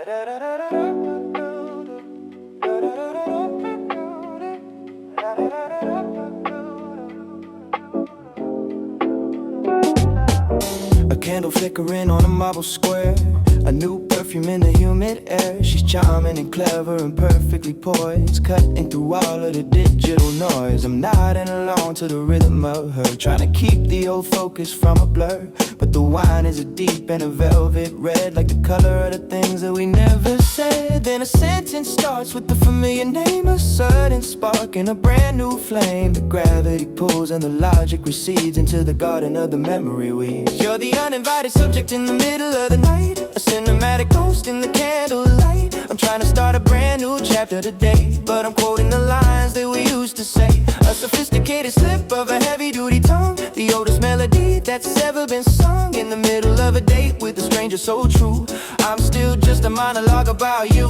A candle flickering on a marble square, a new perfume in the humid air. She's charming and clever and perfectly poised, cutting through all of the digital noise. I'm nodding along to the rhythm of her, trying to keep the old focus from a blur. But the wine is a deep and a velvet red, like the color of the things that we never said. Then a sentence starts with the familiar name, a sudden spark and a brand new flame. The gravity pulls and the logic recedes into the garden of the memory weeds. You're the uninvited subject in the middle of the night, a cinematic ghost in the candlelight. I'm trying to start a brand new chapter today, but I'm quoting the lines that we used to say. A sophisticated slip of a heavy-duty tongue, the oldest melody that's ever been sung. In the middle of a date with a stranger so true, I'm still just a monologue about you.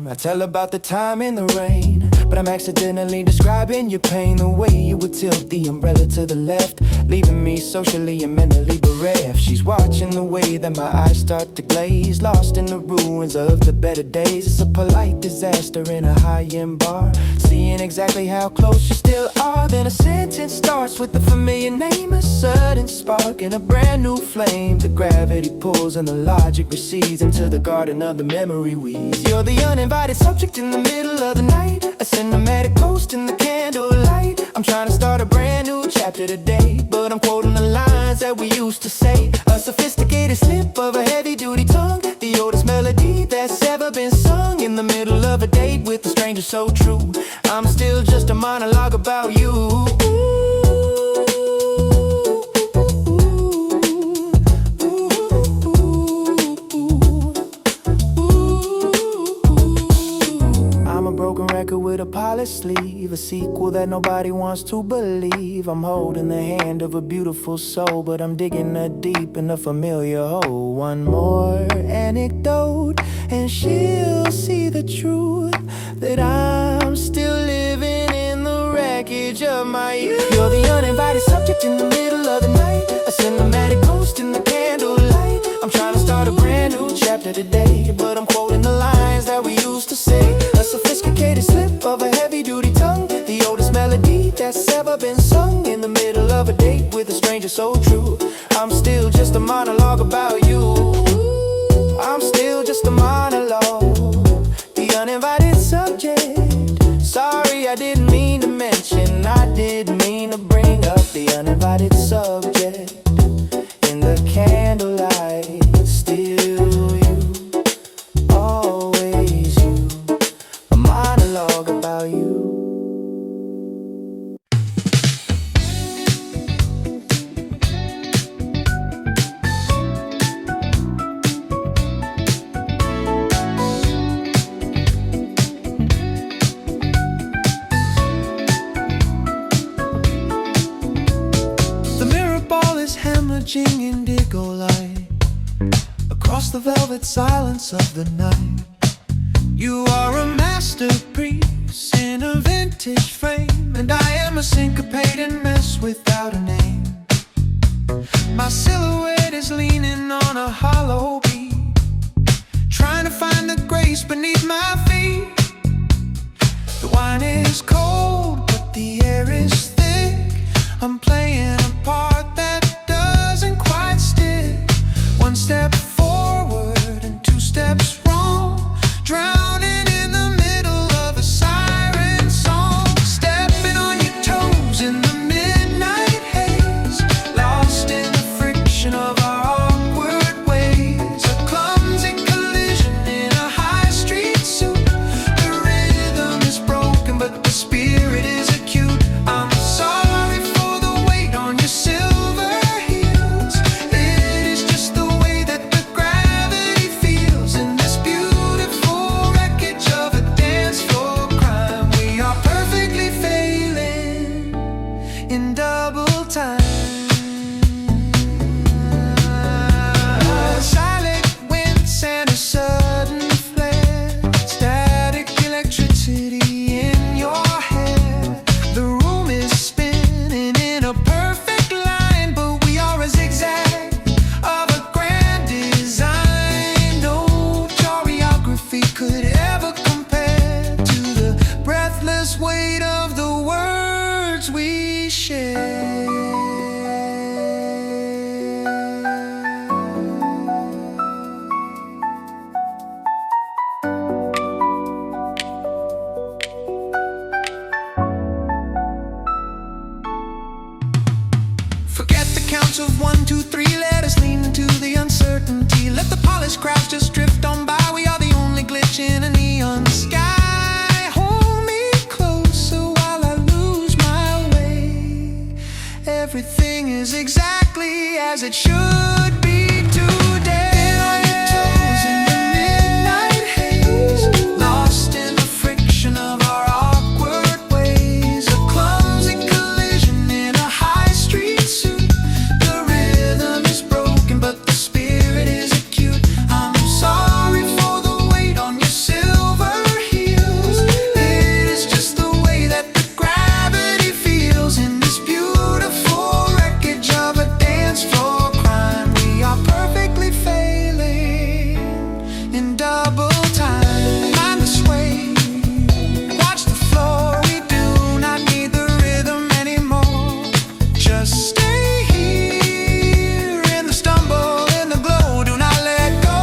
I tell about the time in the rain, but I'm accidentally describing your pain. The way you would tilt the umbrella to the left, leaving me socially and mentally bereft. She's watching the way that my eyes start to glaze, lost in the ruins of the better days. It's a polite disaster in a high-end bar, seeing exactly how close you still are. Then a sentence starts with the familiar name, a sudden spark and a brand new flame. The gravity pulls and the logic recedes into the garden of the memory weeds. You're the uninvited subject in the middle of the night, a cinematic ghost in the candlelight. I'm trying to start a brand new chapter today, but I'm quoting the lines that we used to say. A sophisticated slip of a heavy-duty tongue, the oldest melody that's ever been sung. In the middle of a date with a stranger so true, I'm still just a monologue about you. With a polished sleeve, a sequel that nobody wants to believe. I'm holding the hand of a beautiful soul, but I'm digging deep in a familiar hole. One more anecdote and she'll see the truth, that I'm still living in the wreckage of my youth. You're the uninvited subject in the middle of the night, a cinematic ghost in the candlelight. I'm trying to start a brand new chapter today, but I'm quoting the lines that we used to say. A sophisticated slip of a heavy-duty tongue, the oldest melody that's ever been sung. In the middle of a date with a stranger so true, I'm still just a monologue about you. I'm still just a monologue, the uninvited subject. Sorry, I didn't mean to mention, I didn't mean to bring up the uninvited subject. In the candlelight, still you, always you, a monologue about you. Indigo light across the velvet silence of the night. You are a masterpiece in a vintage frame, and I am a syncopated mess without a name. My silhouette is leaning on a hollow beat, trying to find the grace beneath my feet. The wine is cold, but the air is thick. I'm playing a part that doesn't quite stick. One step forward and two steps wrong, drowning in the middle of a siren song. Stepping on your toes in the midnight haze, lost in the friction of our awkward ways. A clumsy collision in a high street suit. The rhythm is broken, but the spirit just drift on by. We are the only glitch in a neon sky. Hold me closer while I lose my way. Everything is exactly as it should be today. On your toes in the midnight haze, lost in the friction of our awkward ways. A clumsy collision in a high street suit. The rhythm is broken, but the spirit is acute. I'm sorry for the weight on your silver heels. It is just the way that the gravity feels in this beautiful wreckage of a dance floor crime. We are perfectly failing in double time. Mind the sway, watch the floor. We do not need the rhythm anymore. Just stay here in the stumble, in the glow. Do not let go.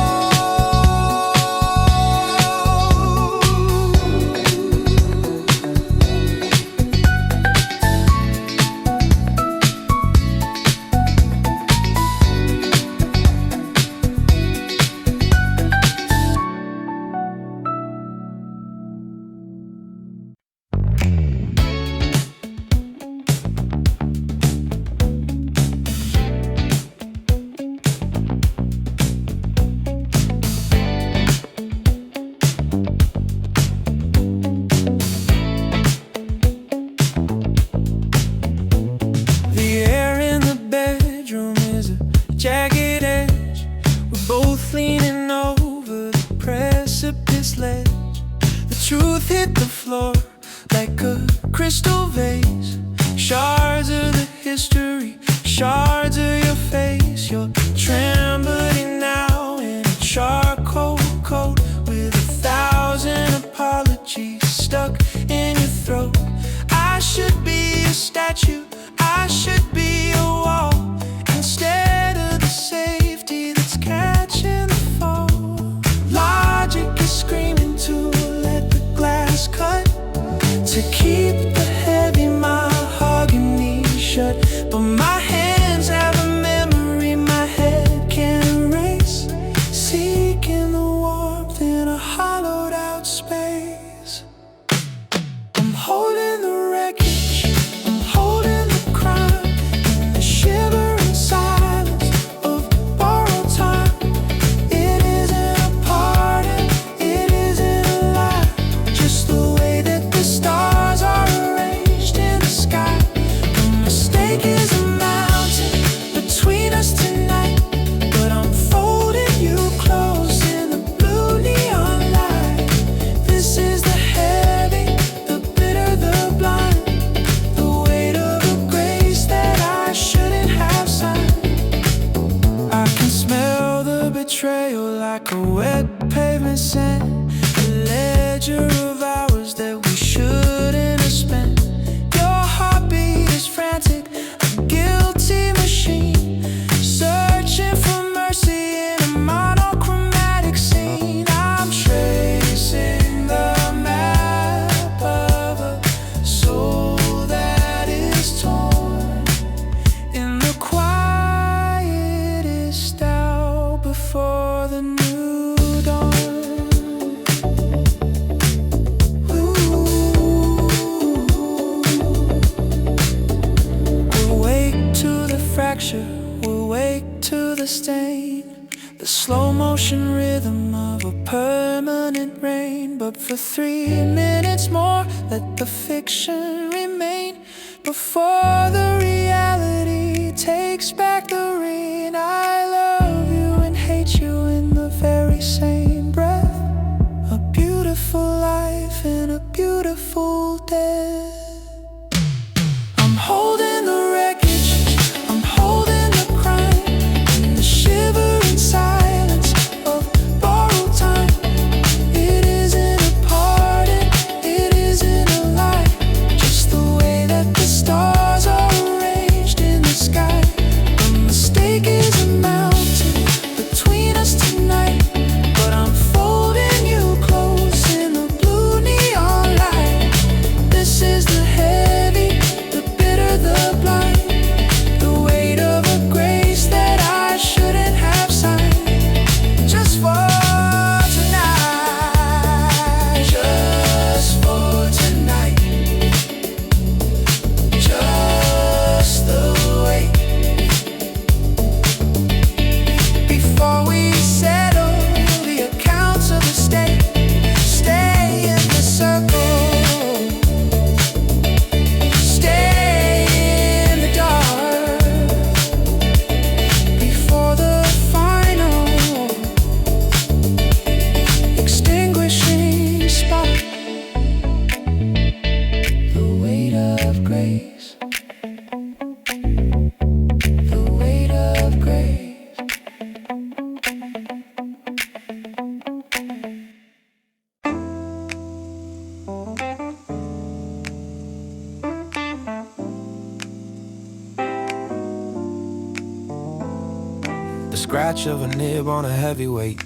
The air in the bedroom is a jagged edge. We're both leaning over the precipice ledge. The truth hit the floor like a crystal vase. Shards of the history, shards of your face. You're trembling now in a charcoal coat with 1,000 apologies stuck in your throat. I should be a statue, I should be a wall, instead of the safety that's catching the fall. Logic is screaming to let the glass cut, to keep the heavy mahogany shut. But my hands have a memory my head can't erase, seeking the warmth in a hollowed out space. I'm holding the wreckage, I'm holding the crime, in the shivering silence of borrowed time. It isn't a party, it isn't a lie, just the way that the stars are arranged in the sky. The mistake is a mountain between us tonight, but I'm folding you close in the blue neon light. This is the heavy, the bitter, the blind, the weight of a grace that I shouldn't have signed. I can smell the betrayal like a wet pavement scent, a ledger of hours that we shouldn't have spent. Your heartbeat is frantic, a guilty machine, searching for mercy in a monochromatic scene. I'm tracing the map of a soul that is torn in the quietest hour before the new dawn. We'll wake to the fracture, we'll wake to the stain, the slow motion rhythm of a permanent rain. But for 3 minutes more, let the fiction remain before the reality takes back the reign. I love you and hate you in the very same breath. A beautiful life and a beautiful death. I'm holding the wreckage, I'm holding the crime, in the shivering silence of borrowed time. It isn't a party, it isn't a lie, just the way that the stars are arranged in the sky. The scratch of a nib on a heavyweight,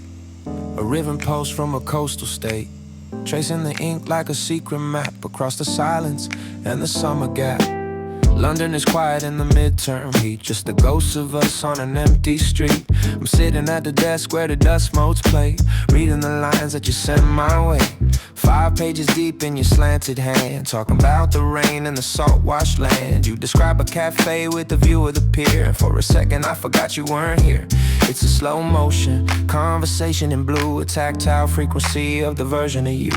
a riven post from a coastal state, tracing the ink like a secret map across the silence and the summer gap. London is quiet in the midterm heat, just the ghosts of us on an empty street. I'm sitting at the desk where the dust motes play, reading the lines that you sent my way. 5 pages deep in your slanted hand, talking about the rain and the salt-washed land. You describe a cafe with the view of the pier, and for a second I forgot you weren't here. It's a slow motion conversation in blue, a tactile frequency of the version of you.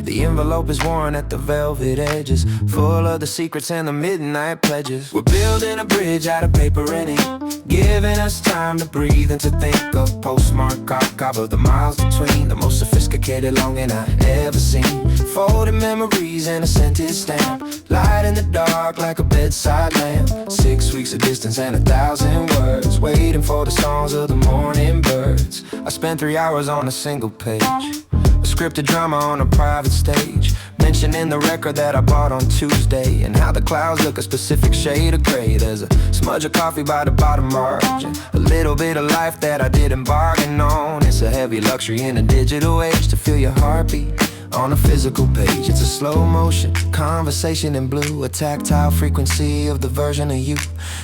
The envelope is worn at the velvet edges, full of the secrets and the midnight pledges. We're building a bridge out of paper and ink, giving us time to breathe and to think of Postmark Archive of the miles between, the most sophisticated longing I ever seen. Folded memories and a scented stamp, light in the dark like a bedside lamp. 6 weeks of distance and 1,000 words, waiting for the songs of the morning birds. I spent 3 hours on a single page, a scripted drama on a private stage, mentioning the record that I bought on Tuesday, and how the clouds look a specific shade of gray. There's a smudge of coffee by the bottom margin, a little bit of life that I didn't bargain on. It's a heavy luxury in a digital age to feel your heartbeat on a physical page. It's a slow motion conversation in blue, a tactile frequency of the version of you.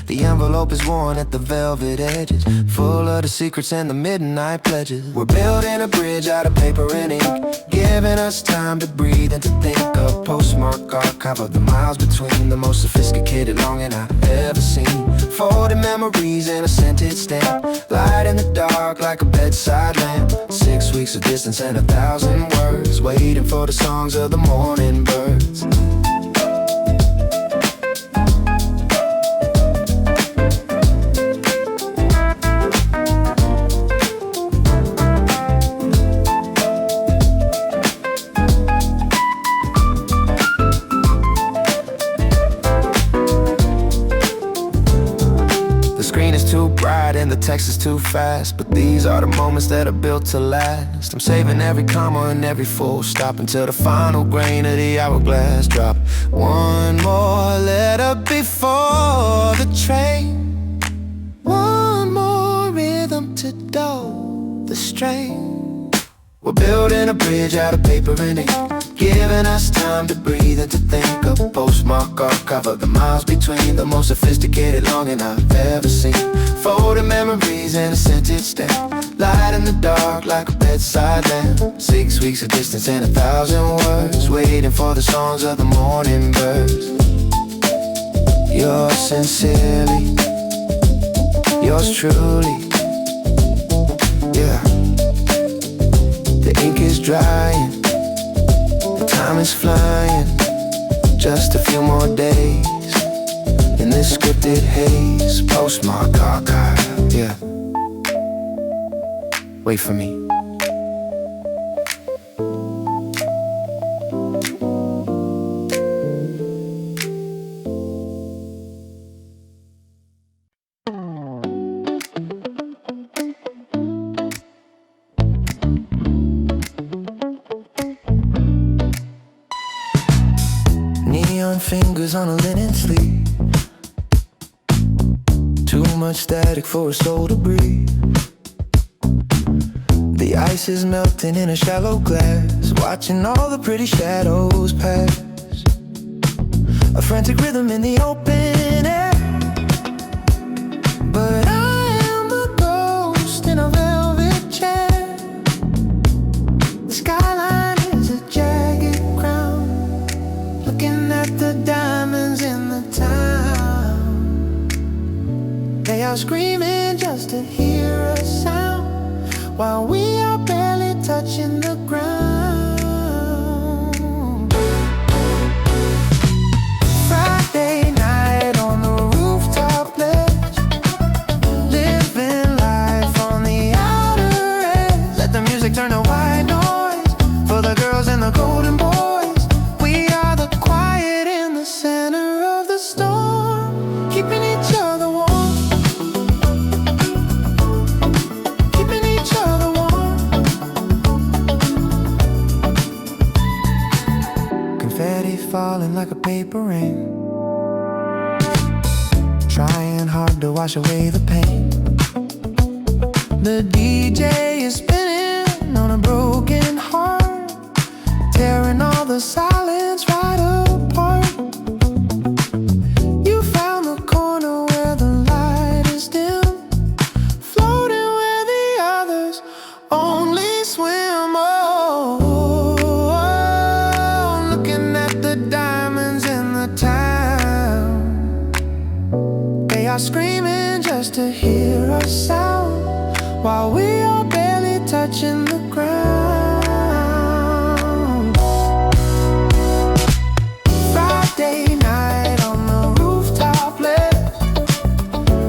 The envelope is worn at the velvet edges, full of the secrets and the midnight pledges. We're building a bridge out of paper and ink, giving us time to breathe and to think of Postmark Archive of the miles between, the most sophisticated longing I've ever seen. Folded memories and a scented stamp, light in the dark like a bedside lamp. 6 weeks of distance and 1,000 words, waiting for the songs of the morning birds. Too bright and the text is too fast, but these are the moments that are built to last. I'm saving every comma and every full stop until the final grain of the hourglass drop. One more letter before the train, one more rhythm to dull the strain. We're building a bridge out of paper and ink, giving us time to breathe and to think of Postmark Archive of the miles between, the most sophisticated longing I've ever seen. Folded memories and a scented stamp, light in the dark like a bedside lamp. 6 weeks of distance and 1,000 words, waiting for the songs of the morning birds. Yours sincerely, yours truly, yeah. The ink is drying, time is flying, just a few more days in this scripted haze. Postmark Archive, yeah. Wait for me. Neon fingers on a linen sleeve, too much static for a soul to breathe. The ice is melting in a shallow glass, watching all the pretty shadows pass. A frantic rhythm in the open air, but I am a ghost in a velvet chair. The skyline is a jagged crown, looking at the diamonds in the town. They are screaming just to hear a sound, while we are barely touching the ground. Friday night on the rooftop ledge, living life on the outer edge. Let the music turn to white noise for the girls and the golden boys. We are the quiet in the center of the storm, keeping each other warm. Falling like a paper rain, trying hard to wash away the pain. The DJ is spinning on a broken heart, tearing all the silence right apart. You found the corner where the light is dim, floating where the others only swim. Oh, looking at the diamonds in the town. They are screaming just to hear us sound, while we are barely touching the ground. Friday night on the rooftop left,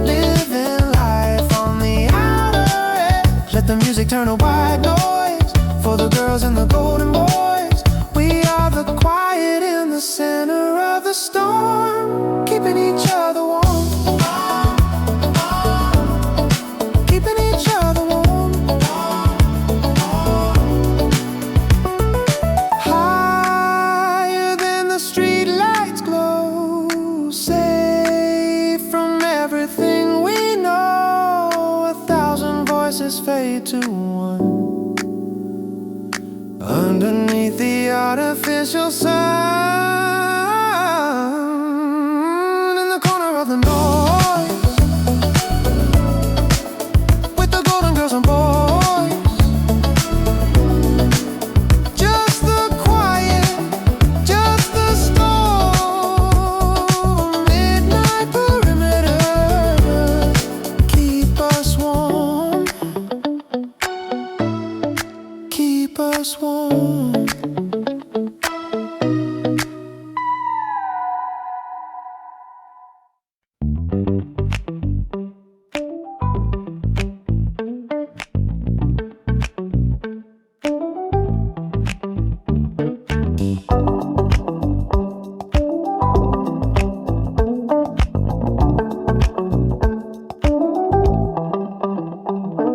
living life on the outer edge. Let the music turn to white noise for the girls and the golden boys. We are the quiet in the center of the storm, keeping each other warm. Fade to one underneath the artificial sun, in the corner of the noise, with the golden girls and boys. Just the quiet, just the storm, midnight perimeter, keep us warm. Keep us warm.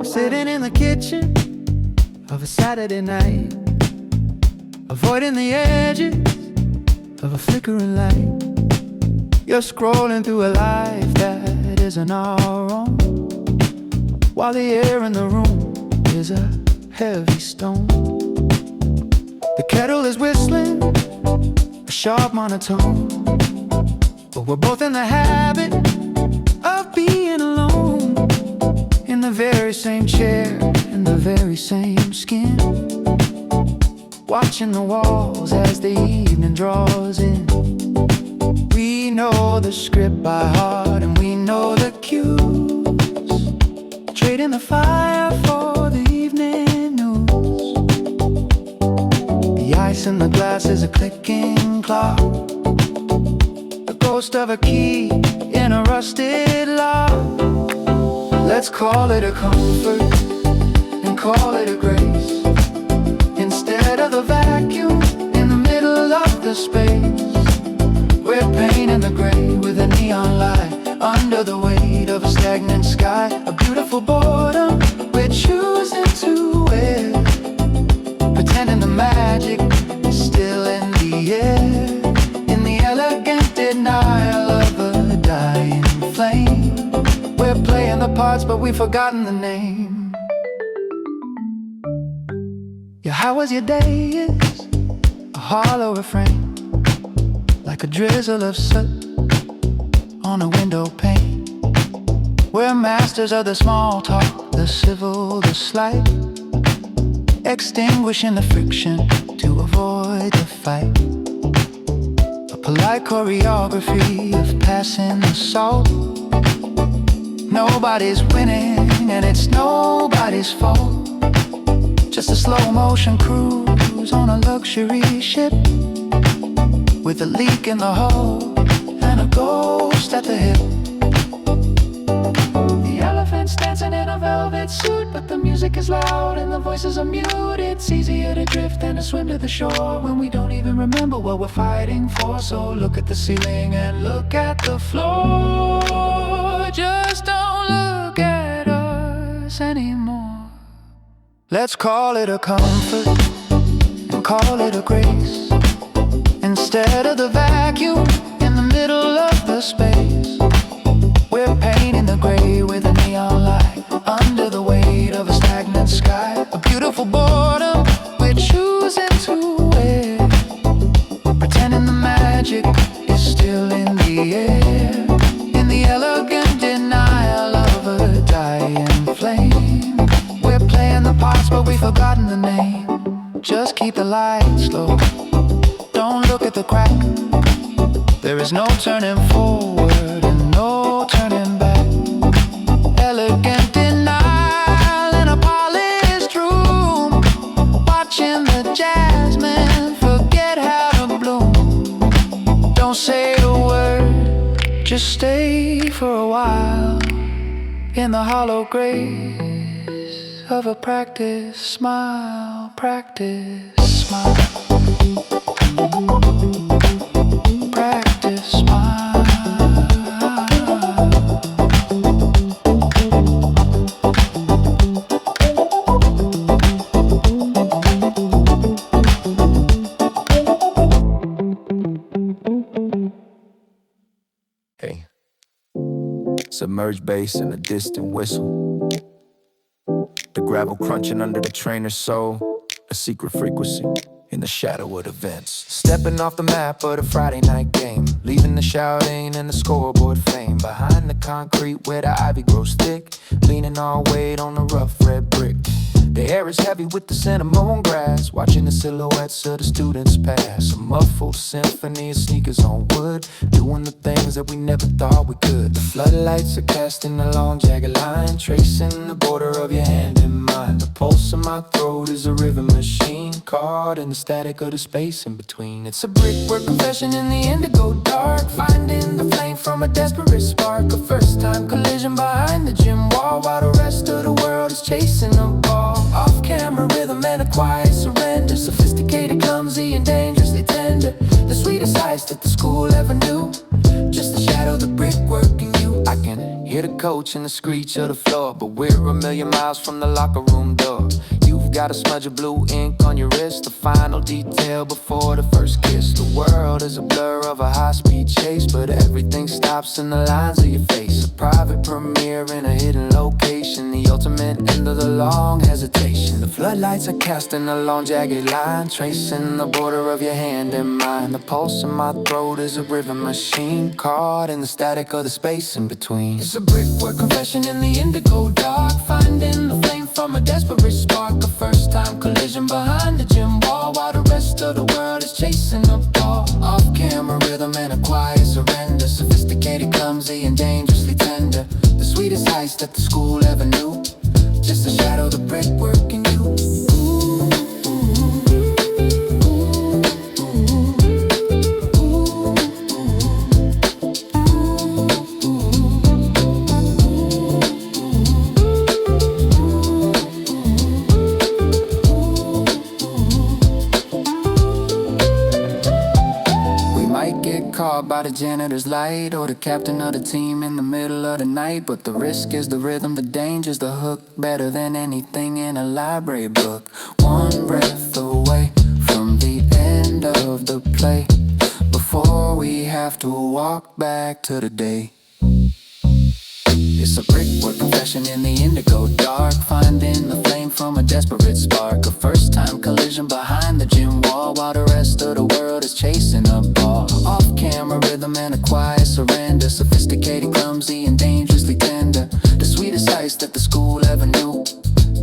Sitting in the kitchen of a Saturday night, avoiding the edges of a flickering light. You're scrolling through a life that isn't our own, while the air in the room is a heavy stone. The kettle is whistling a sharp monotone, but we're both in the habit of being alone, in the very same chair, in the very same skin, watching the walls as the evening draws in. We know the script by heart and we know the cues, trading the fire for the evening news. The ice in the glass is a clicking clock, the ghost of a key in a rusted lock. Let's call it a comfort and call it a grace, instead of the vacuum in the middle of the space. We're painting the gray with a neon light, under the weight of a stagnant sky. A beautiful boredom we're choosing to wear, pretending the magic is still in the air, in the elegant denial of a dying flame. We're playing the parts but we've forgotten the name. Yeah, how was your day is a hollow refrain, like a drizzle of soot on a window pane. We're masters of the small talk, the civil, the slight, extinguishing the friction to avoid the fight. A polite choreography of passing the salt. Nobody's winning and it's nobody's fault, just a slow motion cruise on a luxury ship, with a leak in the hull and a ghost at the hip. The elephant's dancing in a velvet suit, but the music is loud and the voices are muted. It's easier to drift than to swim to the shore when we don't even remember what we're fighting for. So look at the ceiling and look at the floor, just don't look at us anymore. Let's call it a comfort and call it a grace, instead of the vacuum in the middle of the space. We're painting the gray with a neon light, under the weight sky, a beautiful boredom we're choosing to wear, pretending the magic is still in the air, in the elegant denial of a dying flame. We're playing the parts but we've forgotten the name. Just keep the lights low, don't look at the crack. There is no turning forward and no turning back. Elegant denial in a polished room, watching the jasmine forget how to bloom. Don't say a word, just stay for a while in the hollow grace of a practice smile, practice smile. Practice smile. Hey, submerged bass and a distant whistle, the gravel crunching under the trainer's soul, a secret frequency in the shadow of the vents. Stepping off the map of the Friday night game, leaving the shouting and the scoreboard fame. Behind the concrete where the ivy grows thick, leaning all weight on the rough red brick. The air is heavy with the cinnamon grass, watching the silhouettes of the students pass. A muffled symphony of sneakers on wood, doing the things that we never thought we could. The floodlights are casting a long jagged line, tracing the border of your hand in mine. The pulse in my throat is a rhythm machine, caught in the static of the space in between. It's a brickwork confession in the indigo dark, finding the flame from a desperate spark. A first time collision behind the gym wall, while the rest of the world is chasing a ball. Off camera rhythm and a quiet surrender, sophisticated, clumsy and dangerously tender. The sweetest ice that the school ever knew, just the shadow, the brickwork in you. I can hear the coach and the screech of the floor, but we're a million miles from the locker room door. You've got a smudge of blue ink on your wrist, the final detail before the first kiss. The world is a blur of a high-speed chase, but everything stops in the lines of your face. A private premiere in a hidden location, the ultimate end of the long hesitation. The floodlights are casting a long jagged line, tracing the border of your hand in mine. The pulse in my throat is a rhythm machine, caught in the static of the space in between. It's a brickwork confession in the indigo dark, finding the flame from a desperate spark. A first time collision behind the gym wall, while the rest of the world is chasing a ball. Off camera rhythm and a quiet surrender, sophisticated, clumsy and dangerously tender. The sweetest ice that the school ever knew, just a shadow, the brickwork in you. Caught by the janitor's light, or the captain of the team in the middle of the night. But the risk is the rhythm, the danger's the hook, better than anything in a library book. One breath away from the end of the play, before we have to walk back to the day. It's a brickwork confession in the indigo dark, finding the flame from a desperate spark. A first time collision behind the gym wall, while the rest of the world is chasing a ball. Off camera rhythm and a quiet surrender, sophisticated, clumsy and dangerously tender. The sweetest ice that the school ever knew,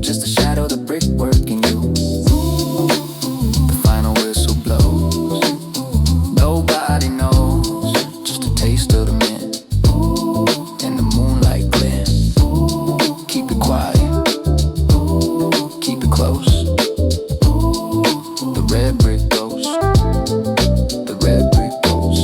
just a shadow, the brickwork in you. The final whistle blows, nobody knows, just a taste of the mint in the moonlight glint. Keep it quiet, keep it close. The red brick goes, the red brick goes.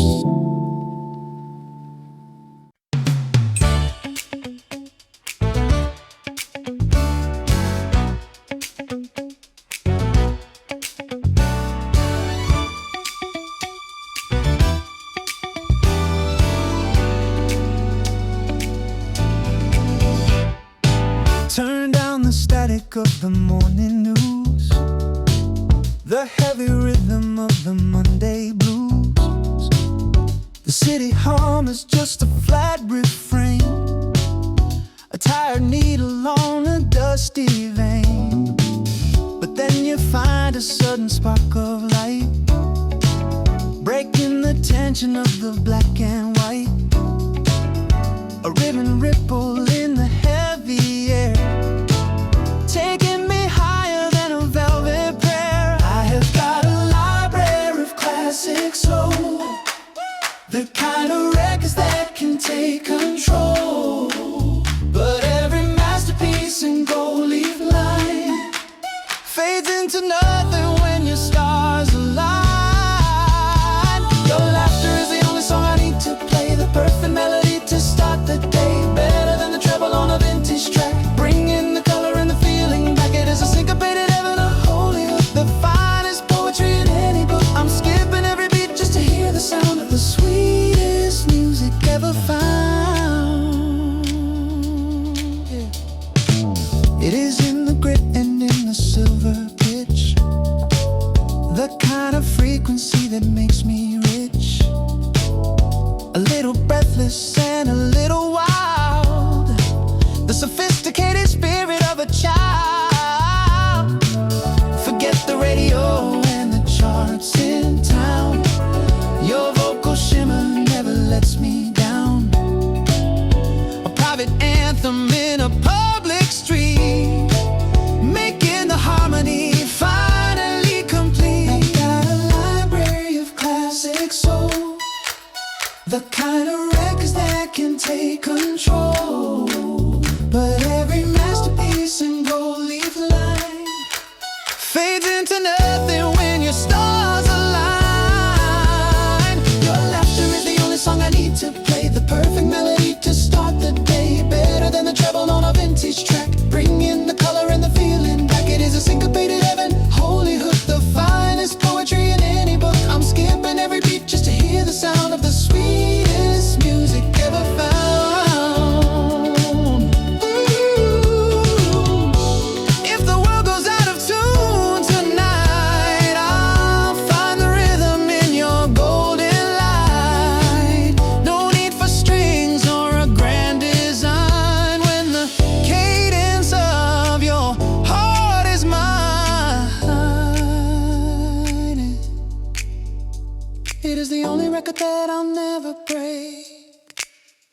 Turn down the static of the morning news, the heavy rhythm of the Monday blues. The city hum is just a flat refrain, a tired needle on a dusty vein. you find a sudden spark of light, breaking the tension of the black and white. A ribbon ripple in the heavy air, taking me higher than a velvet prayer. I have got a library of classic soul, the kind of records that can take control. But every masterpiece in gold leaf line fades into nothing when your stars align. Your laughter is the only song I need to play, the perfect melody to start the day. Better than the treble on a vintage track, bringing the color and the feeling back. It is a syncopated heaven, a holy hook, the finest poetry in any book. I'm skipping every beat just to hear the sound of the sweetest music ever found. Yeah. It is in the grit and in the silver pitch, the kind of frequency that makes me rich, a little breathless and a little wild, the sophisticated spirit of a child. Forget the radio and the charts in town, your vocal shimmer never lets me down. A private anthem in a public street, making the harmony finally complete. I got a library of classic soul, the kind of records that can take control. But every masterpiece in gold leaf line fades into nothing when your stars align. Your laughter is the only song I need to play, the perfect melody to start the day. Better than the treble on a vintage track, bringing the color and the feeling back. It is a syncopated heaven, holy hook, the finest poetry in any book. I'm skipping every beat just to hear the sound of the sweetest music ever found. Ooh. If the world goes out of tune tonight, I'll find the rhythm in your golden light. No need for strings or a grand design when the cadence of your heart is mine. It is the only record that I'll never break,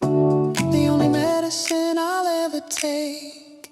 the only medicine I'll ever take.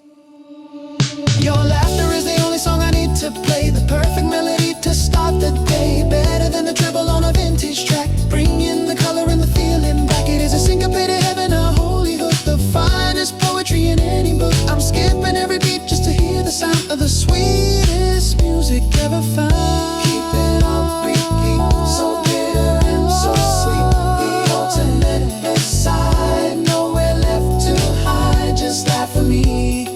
Your laughter is the only song I need to play, the perfect melody to start the day. Better than the treble on a vintage track, bringing the color and the feeling back. It is a syncopated heaven, a holy hook, the finest poetry in any book. I'm skipping every beat just to hear the sound of the sweetest music ever found. Keep it on repeat, so bitter and so sweet, the ultimate beside, nowhere left to hide. Just laugh for me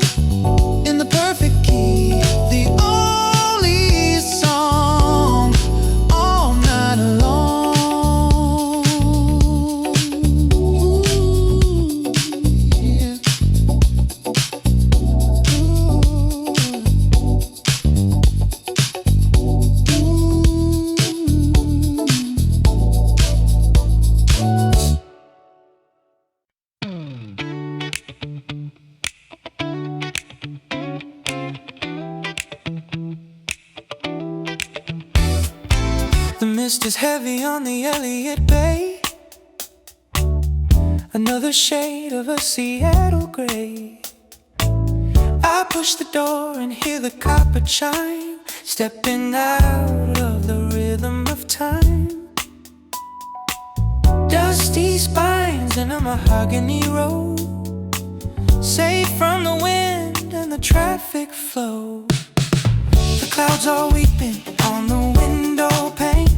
in the perfect key, the only song all night long. Ooh, yeah. The mist is heavy on the Elliott Bay, another shade of a Seattle gray. I push the door and hear the copper chime, stepping out of the rhythm of time. Dusty spines in a mahogany road, safe from the wind and the traffic flow. The clouds are weeping on the window pane,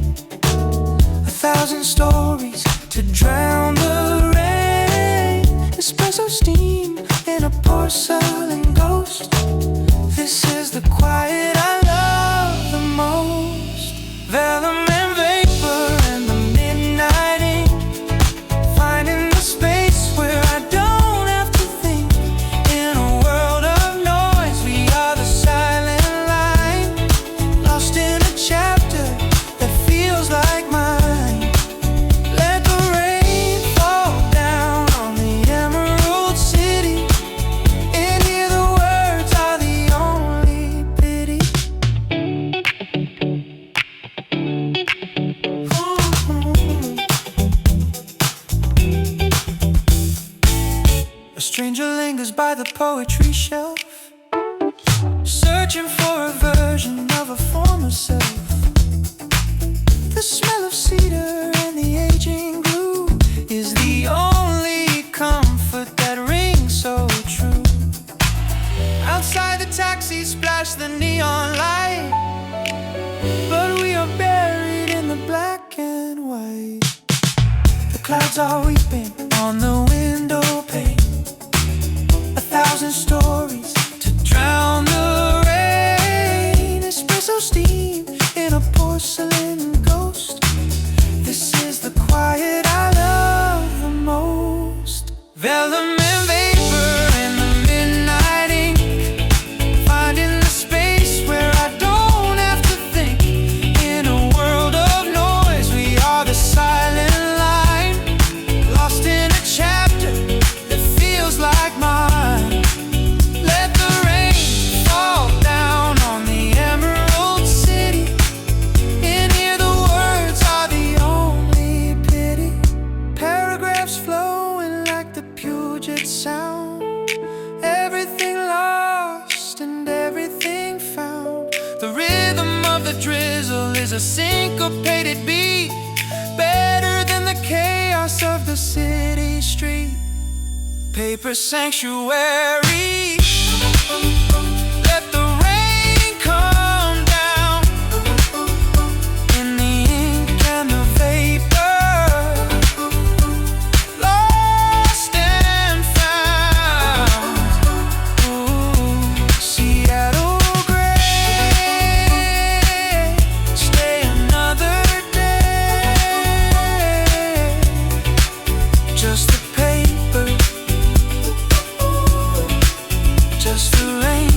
1,000 stories to drown the rain. Espresso steam in a porcelain ghost, this is the quiet I love the most. Vellum and vapor and the midnight ink, finding the space where I don't have to think. In a world of noise, we are the silent line, lost in myself. The smell of cedar and the aging glue is the only comfort that rings so true. Outside the taxi splash the neon light, but we are buried in the black and white. The clouds are weeping on the window pane, 1,000 stories to drown the rain. Espresso steam in a porcelain ghost. This is the quiet I love the most. Vellum and vapor in the midnight ink, finding the space where I don't have to think. In a world of noise, we are the silent line, lost in a chapter that feels like mine. Let the rain fall down on the emerald city. In here the words are the only pity. Paragraphs flowing like the Puget Sound. Everything lost and everything found. The rhythm of the drizzle is a syncopated beat, better than the chaos of the city street. Paper sanctuary. Let the rain come down in the ink and the vapor, lost and found. Ooh, Seattle gray, stay another day. Just the paper, just the rain.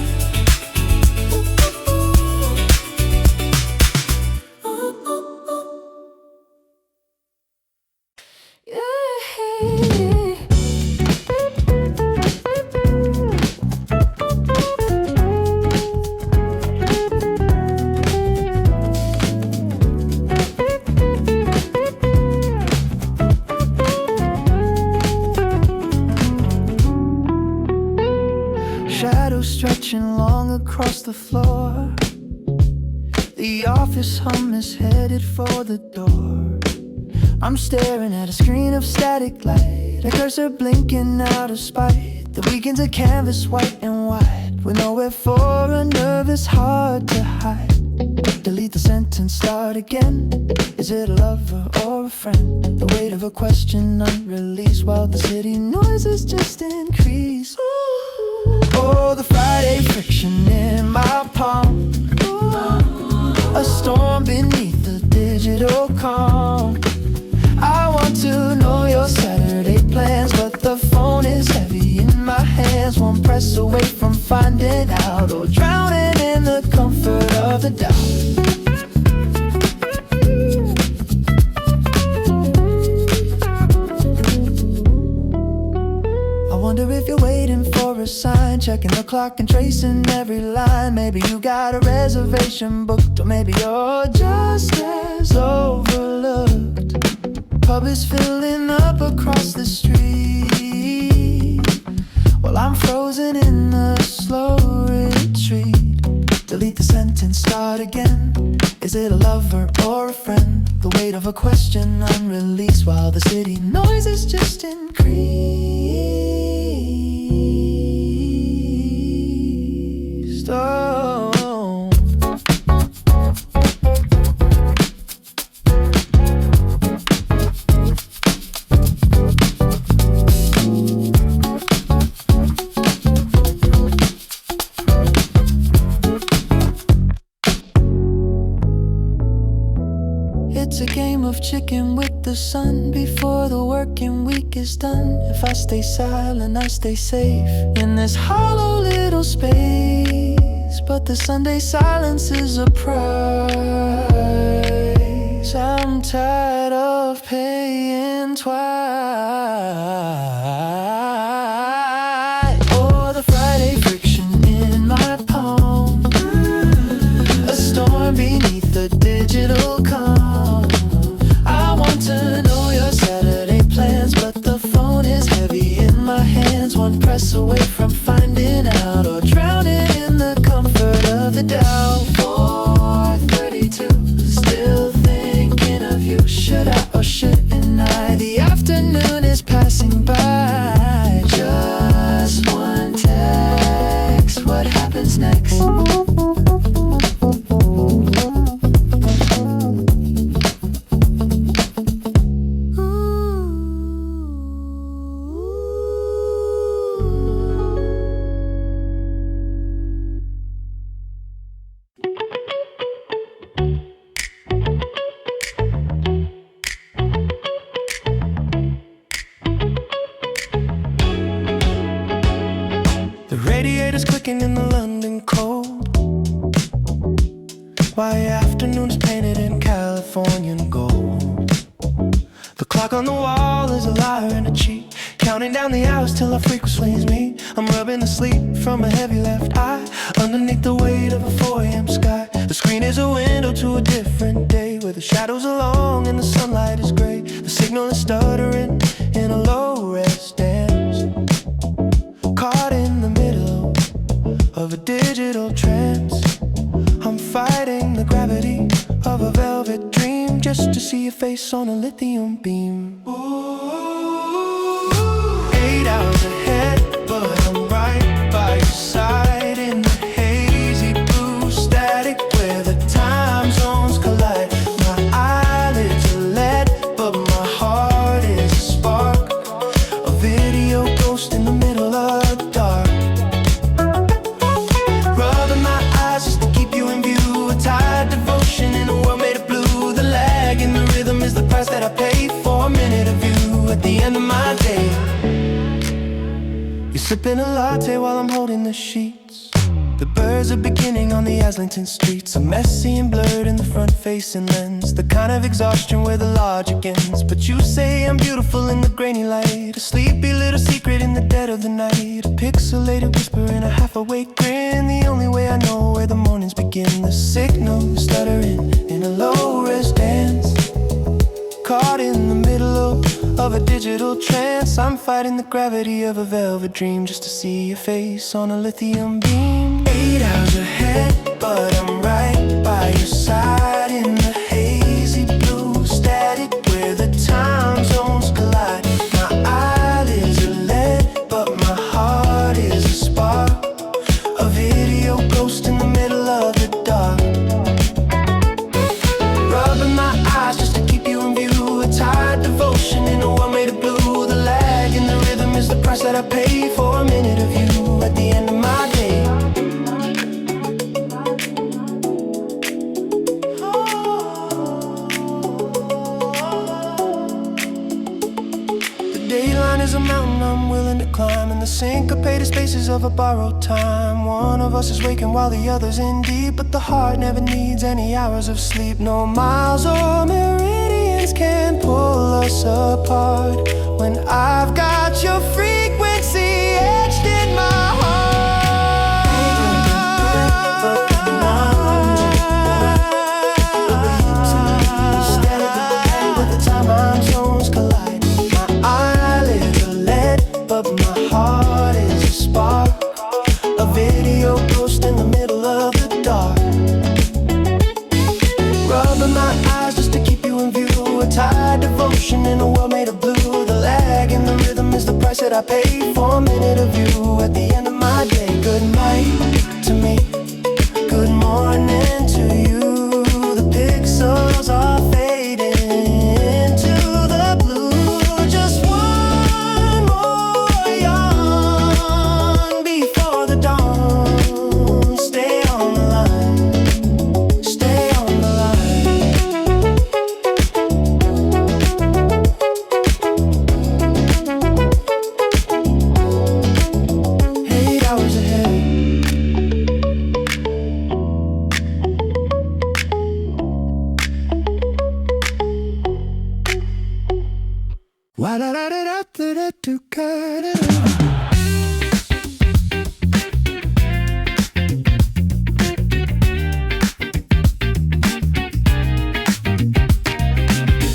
Shadows stretching long across the floor. The office hum is headed for the door. I'm staring at a screen of static light, a cursor blinking out of spite. The weekend's a canvas white and white, with nowhere for a nervous heart to hide. Delete the sentence, start again. Is it a lover or a friend? The weight of a question unreleased, while the city noises just increase. Oh, the Friday friction in my palm, a storm beneath the digital calm. I want to know your Saturday plans, but the phone is heavy in my hands. One press away from finding out, or drowning in the comfort of the doubt. I wonder if you're waiting for a sign, checking the clock and tracing every line. Maybe you got a reservation booked, or maybe you're just as overlooked. Pub is filling up across the street, while I'm frozen in a slow retreat. Delete the sentence, start again. Is it a lover or a friend? The weight of a question unreleased, while the city noises just increased. Oh. It's a game of chicken with the sun before the working week is done. If I stay silent, I stay safe in this hollow little space. But the Sunday silence is a price I'm tired of paying twice. Oh, the Friday friction in my palm, a storm beneath the digital calm. I want to know your Saturday plans, but the phone is heavy in my hands. One press away from finding out, or drowning in the comfort of the doubt. 4:30 afternoon is painted in Californian gold. The clock on the wall is a liar and a cheat, counting down the hours till our freak slays me. I'm rubbing the sleep from a heavy left eye underneath the weight of a 4 AM sky. The screen is a window to a different day, where the shadows are long and the sunlight is gray. The signal is stuttering in a low-res dance, caught in the middle of a digital trance. I'm fighting the gravity of a velvet dream just to see your face on a lithium beam. Ooh, 8 hours ahead, but I'm right by your side in the hazy blue static where the time zones collide. My eyelids are lead, but my heart is a spark, a video ghost in the middle of the dark. Rubbing my eyes just to keep you in view, a tired devotion in a world made of blue. The lag in the rhythm is the price that I pay for a minute of you at the end of my day. You're sipping a latte while I'm holding the sheets. The birds are beginning on the Islington streets, so messy and blurred in the front-facing lens, the kind of exhaustion where the logic ends. But you say I'm beautiful in the grainy light, a sleepy little secret in the dead of the night, a pixelated whisper in a half-awake grin, the only way I know where the mornings begin. The signal stuttering in a low-res dance, caught in the middle of a digital trance. I'm fighting the gravity of a velvet dream just to see your face on a lithium beam. 8 hours ahead, but I'm right by your side in the hazy blue static where the time zones collide. My eyelids are lead, but my heart is a spark, a video ghost in the middle of the dark. Rubbing my eyes just to keep you in view, a tired devotion in a world made of blue. The lag in the rhythm is the price that I pay for a minute of you at the end of my day. The dayline is a mountain I'm willing to climb, in the syncopated spaces of a borrowed time. One of us is waking while the other's in deep, but the heart never needs any hours of sleep. No miles or meridians can pull us apart when I've got your frequency etched in my heart. But the time zones collide. My eyelids are lead, but my heart is a spark, a video ghost in the middle of the dark. Rubbing my eyes just to keep you in view, a tired devotion in a world made of blue. The lag in the rhythm is the price that I pay for a minute of you at the end of my day. Good night to me, good morning to you. The pixels are fading into the blue. Just one more yawn before the dawn. Stay on the line, stay on the line. 8 hours ahead.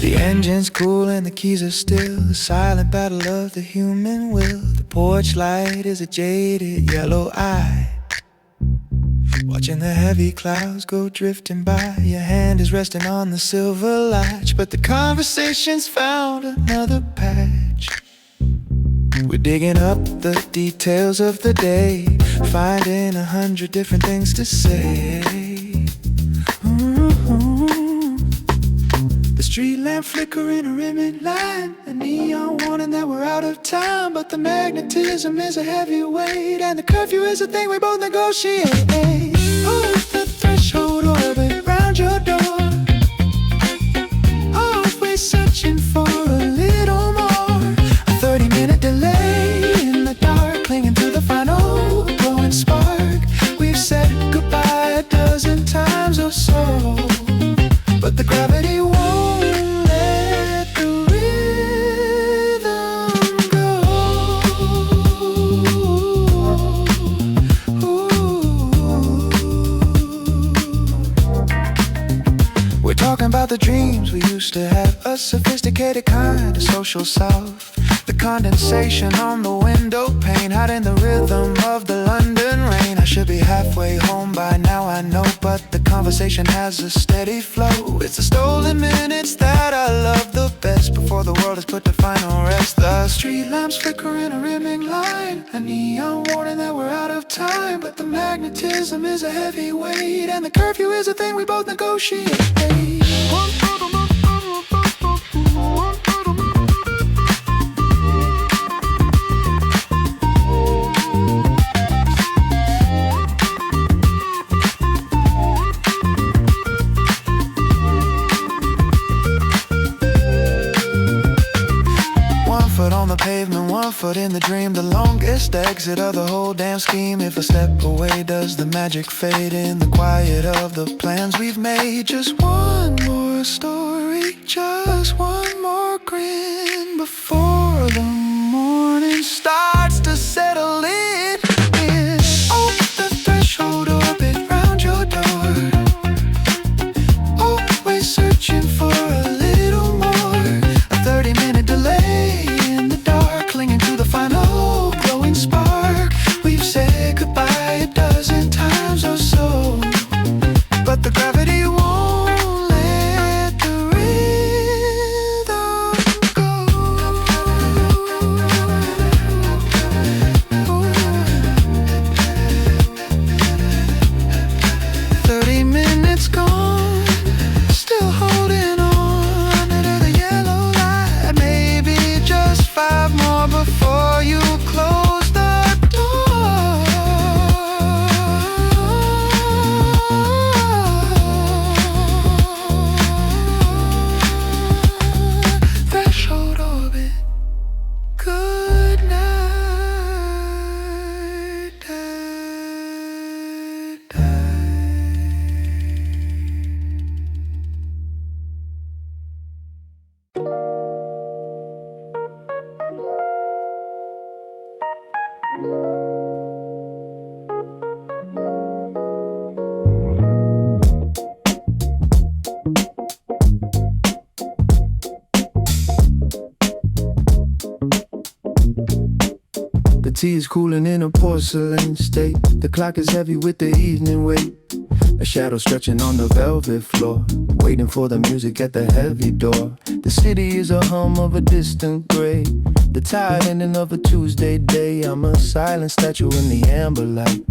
The engine's cool and the keys are still, the silent battle of the human will. The porch light is a jaded yellow eye, watching the heavy clouds go drifting by. Your hand is resting on the silver latch, but the conversation's found another patch. We're digging up the details of the day, finding 100 different things to say. The street lamp flickering a rimming line, a neon warning that we're out of time. But the magnetism is a heavy weight, and the curfew is a thing we both negotiate. Hold the threshold, orbit round your door, always searching for a little more. A 30-minute delay in the dark, clinging to the final glowing spark. We've said goodbye a dozen times or so. but the gravity won't let the rhythm go. We're talking about the dreams we used to have, a sophisticated kind of social self. The condensation on the window pane, hiding the rhythm of the London rain. I should be halfway home by now, I know, but the conversation has a steady flow. It's the stolen minutes that I love the best, before the world has put to final rest. The street lamps flicker in a rimming line, a neon warning that we're out of time. But the magnetism is a heavy weight, and the curfew is a thing we both negotiate. On the pavement, 1 foot in the dream, the longest exit of the whole damn scheme. If I step away, does the magic fade in the quiet of the plans we've made? Just one more story, just one more grin, before the morning starts to settle in. Oh, the threshold orbit round your door, always searching for a little more. A 30-minute delay, clinging to the final glowing spark. We've said goodbye a dozen times or so, but the gravity won't let the rhythm go. 30 minutes gone, still holding on under the yellow light. Maybe just 5 more before you close the door. Threshold orbit, good night. The tea is cooling in a porcelain state. The clock is heavy with the evening weight. A shadow stretching on the velvet floor, waiting for the music at the heavy door. The city is a hum of a distant gray, the tired ending of a Tuesday day. I'm a silent statue in the amber light,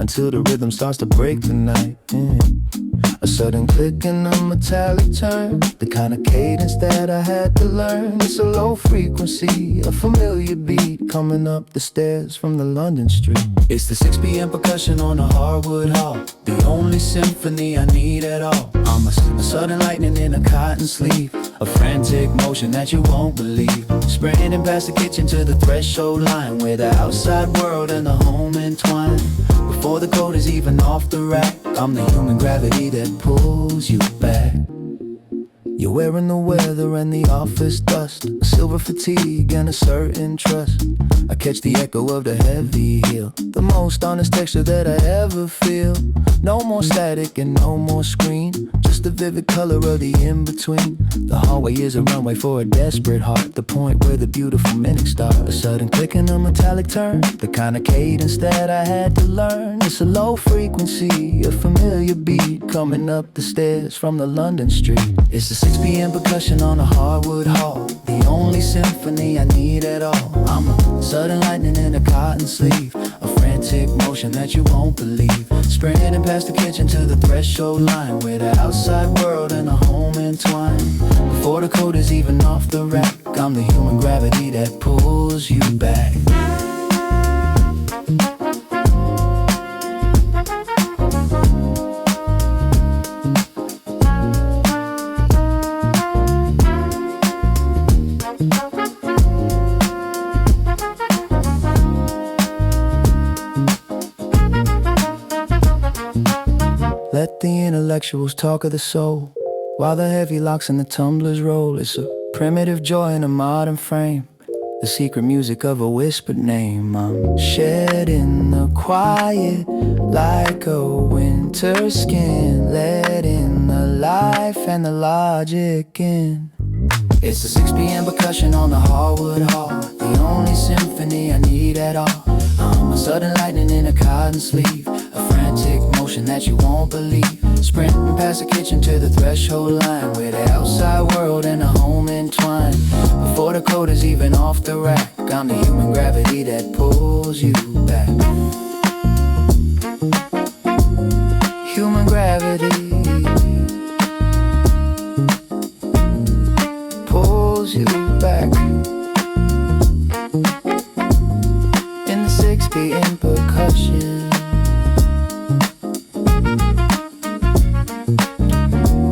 until the rhythm starts to break the night. A sudden click and a metallic turn, the kind of cadence that I had to learn. It's a low frequency, a familiar beat, coming up the stairs from the London street. It's the 6 PM percussion on a hardwood hall, the only symphony I need at all. I'm a sudden lightning in a cotton sleeve, a frantic motion that you won't believe, sprinting past the kitchen to the threshold line, where the outside world and the home entwine. Before the code is even off the rack, I'm the human gravity that pulls you back. You're wearing the weather and the office dust, a silver fatigue and a certain trust. I catch the echo of the heavy heel, the most honest texture that I ever feel. No more static and no more screen, just the vivid color of the in-between. The hallway is a runway for a desperate heart, the point where the beautiful minutes start. A sudden click and a metallic turn, the kind of cadence that I had to learn. It's a low frequency, a familiar beat, coming up the stairs from the London street. It's the 6 PM percussion on a hardwood hall, the only symphony I need at all. I'm a sudden lightning in a cotton sleeve, a frantic motion that you won't believe, sprinting past the kitchen to the threshold line, where the outside world and the home entwine. Before the code is even off the rack, I'm the human gravity that pulls you back. Let the intellectuals talk of the soul, While the heavy locks and the tumblers roll, it's a primitive joy in a modern frame. The secret music of a whispered name. I'm shedding the quiet like a winter skin, letting the life and the logic in. It's the 6 PM percussion on the hardwood hall, the only symphony I need at all. I'm a sudden lightning in a cotton sleeve, a frantic motion that you won't believe. Sprinting past the kitchen to the threshold line, where the outside world and the home entwine. Before the code is even off the rack, I'm the human gravity that pulls you back. Human gravity pulls you back. In the 6 PM percussion.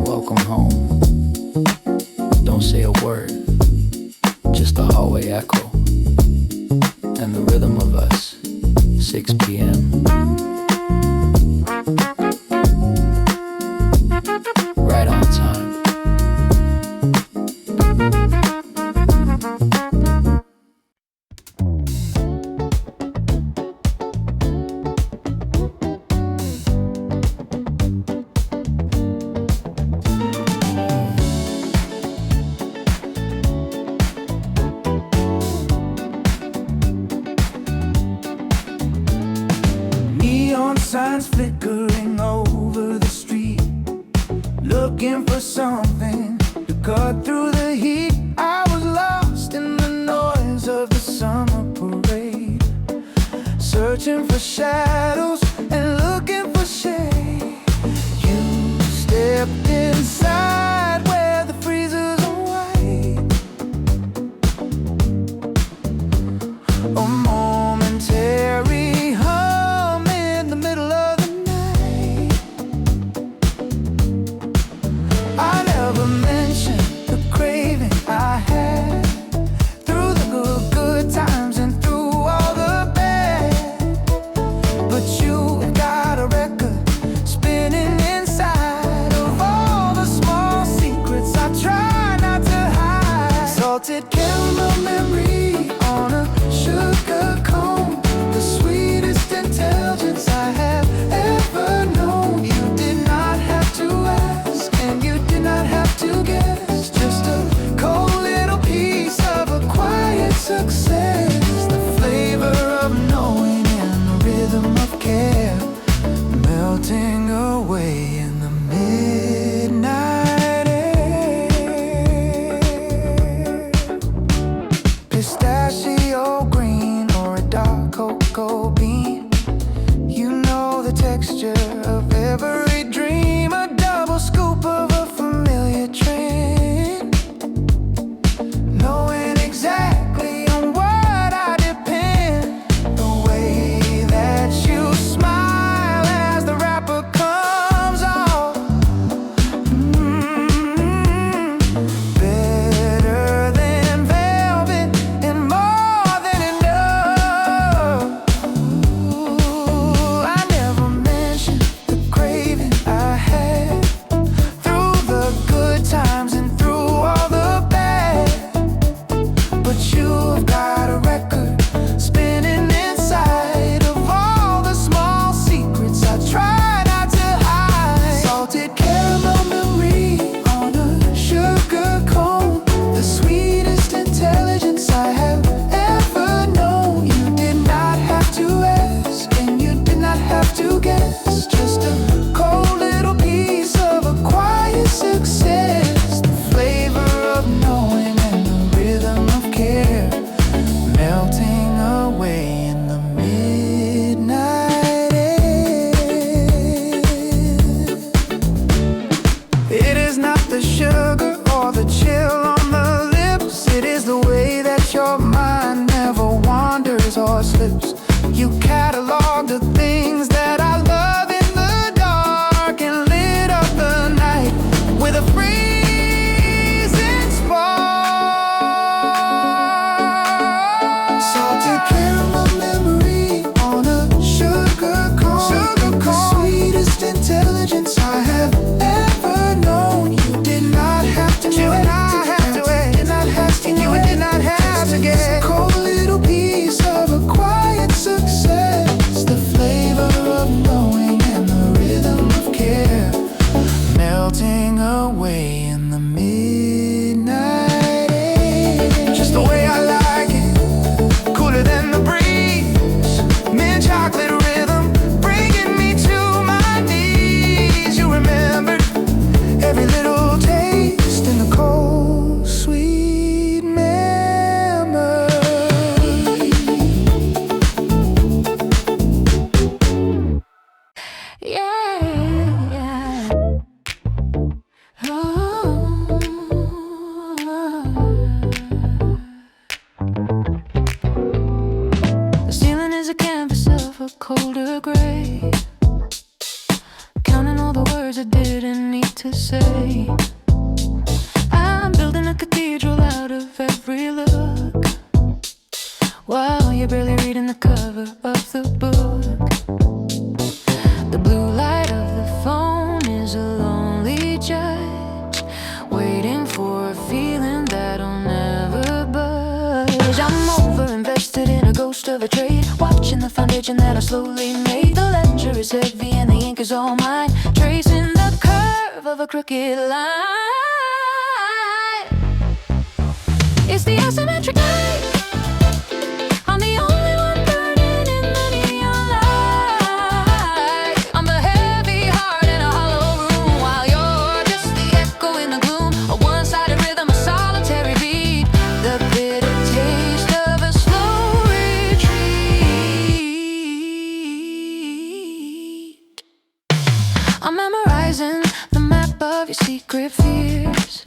Welcome home. Don't say a word, just a hallway echo and the rhythm of us. 6 PM. Right on time. Signs flickering over the street, looking for something to cut through the heat. I was lost in the noise of the summer parade, searching for shadows and looking for shade. You stepped inside where the freezers are white. A momentary caramel memory on a sugar cone, the sweetest intelligence I have ever known. You did not have to ask, and you did not have to guess. Just a cold little piece of a quiet success. The flavor of knowing and the rhythm of care, melting away in the midnight air. Pistachio green or a dark cocoa bean, you know the texture of every dream. A double scoop of a familiar trend, knowing exactly on what I depend. The way that you smile as the wrapper comes off, better than velvet and more than enough. Ooh, I never mentioned the craving I had through the good times and through all the bad. But you've got a record spinning inside of all the small secrets I try not to hide. Salted caramel memory on a sugar cone, the sweetest intelligence I have ever known. You did not have to ask, and you did not have to guess. Just a cold little piece of a quiet success. The flavor of knowing and the rhythm of care, melting away in the midnight air. It is not the sugar or the chill on the lips, it is the way that your mind never wanders or slips. You catalog the things that I love in the dark and lit up the night with a freezing spark. Salted caramel memory on a sugar cone, the sweetest intelligence I have ever known. You did away in the midnight air. Just the way I like it, cooler than the breeze. Mint chocolate rhythm, bringing me to my knees. You remembered every little taste in the cold, sweet memory. Yeah, yeah. Oh. The ceiling is a canvas of a colder gray, counting all the words I didn't need to say. I'm building a cathedral out of every look, while you're barely reading the cover of the book. The blue light of the phone is a lonely judge, waiting for a feeling that'll never budge. I'm over-invested in a ghost of a trade, watching the foundation that I slowly made. The ledger is heavy and the ink is all mine, tracing the curve of a crooked line. It's the asymmetric night. I'm the only one burning in the neon light. I'm the heavy heart in a hollow room, while you're just the echo in the gloom. A one-sided rhythm, a solitary beat, the bitter taste of a slow retreat. I'm memorizing the map of your secret fears,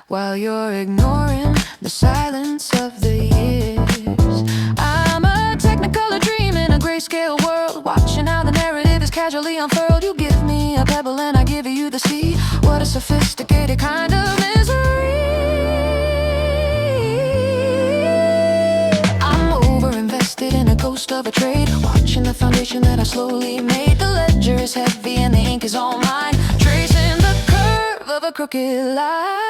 while you're ignoring the silence of the years. I'm a technicolor dream in a grayscale world, watching how the narrative is casually unfurled. You give me a pebble and I give you the sea. What a sophisticated kind of misery. I'm over-invested in a ghost of a trade, watching the foundation that I slowly made. The ledger is heavy and the ink is all mine, tracing the curve of a crooked line.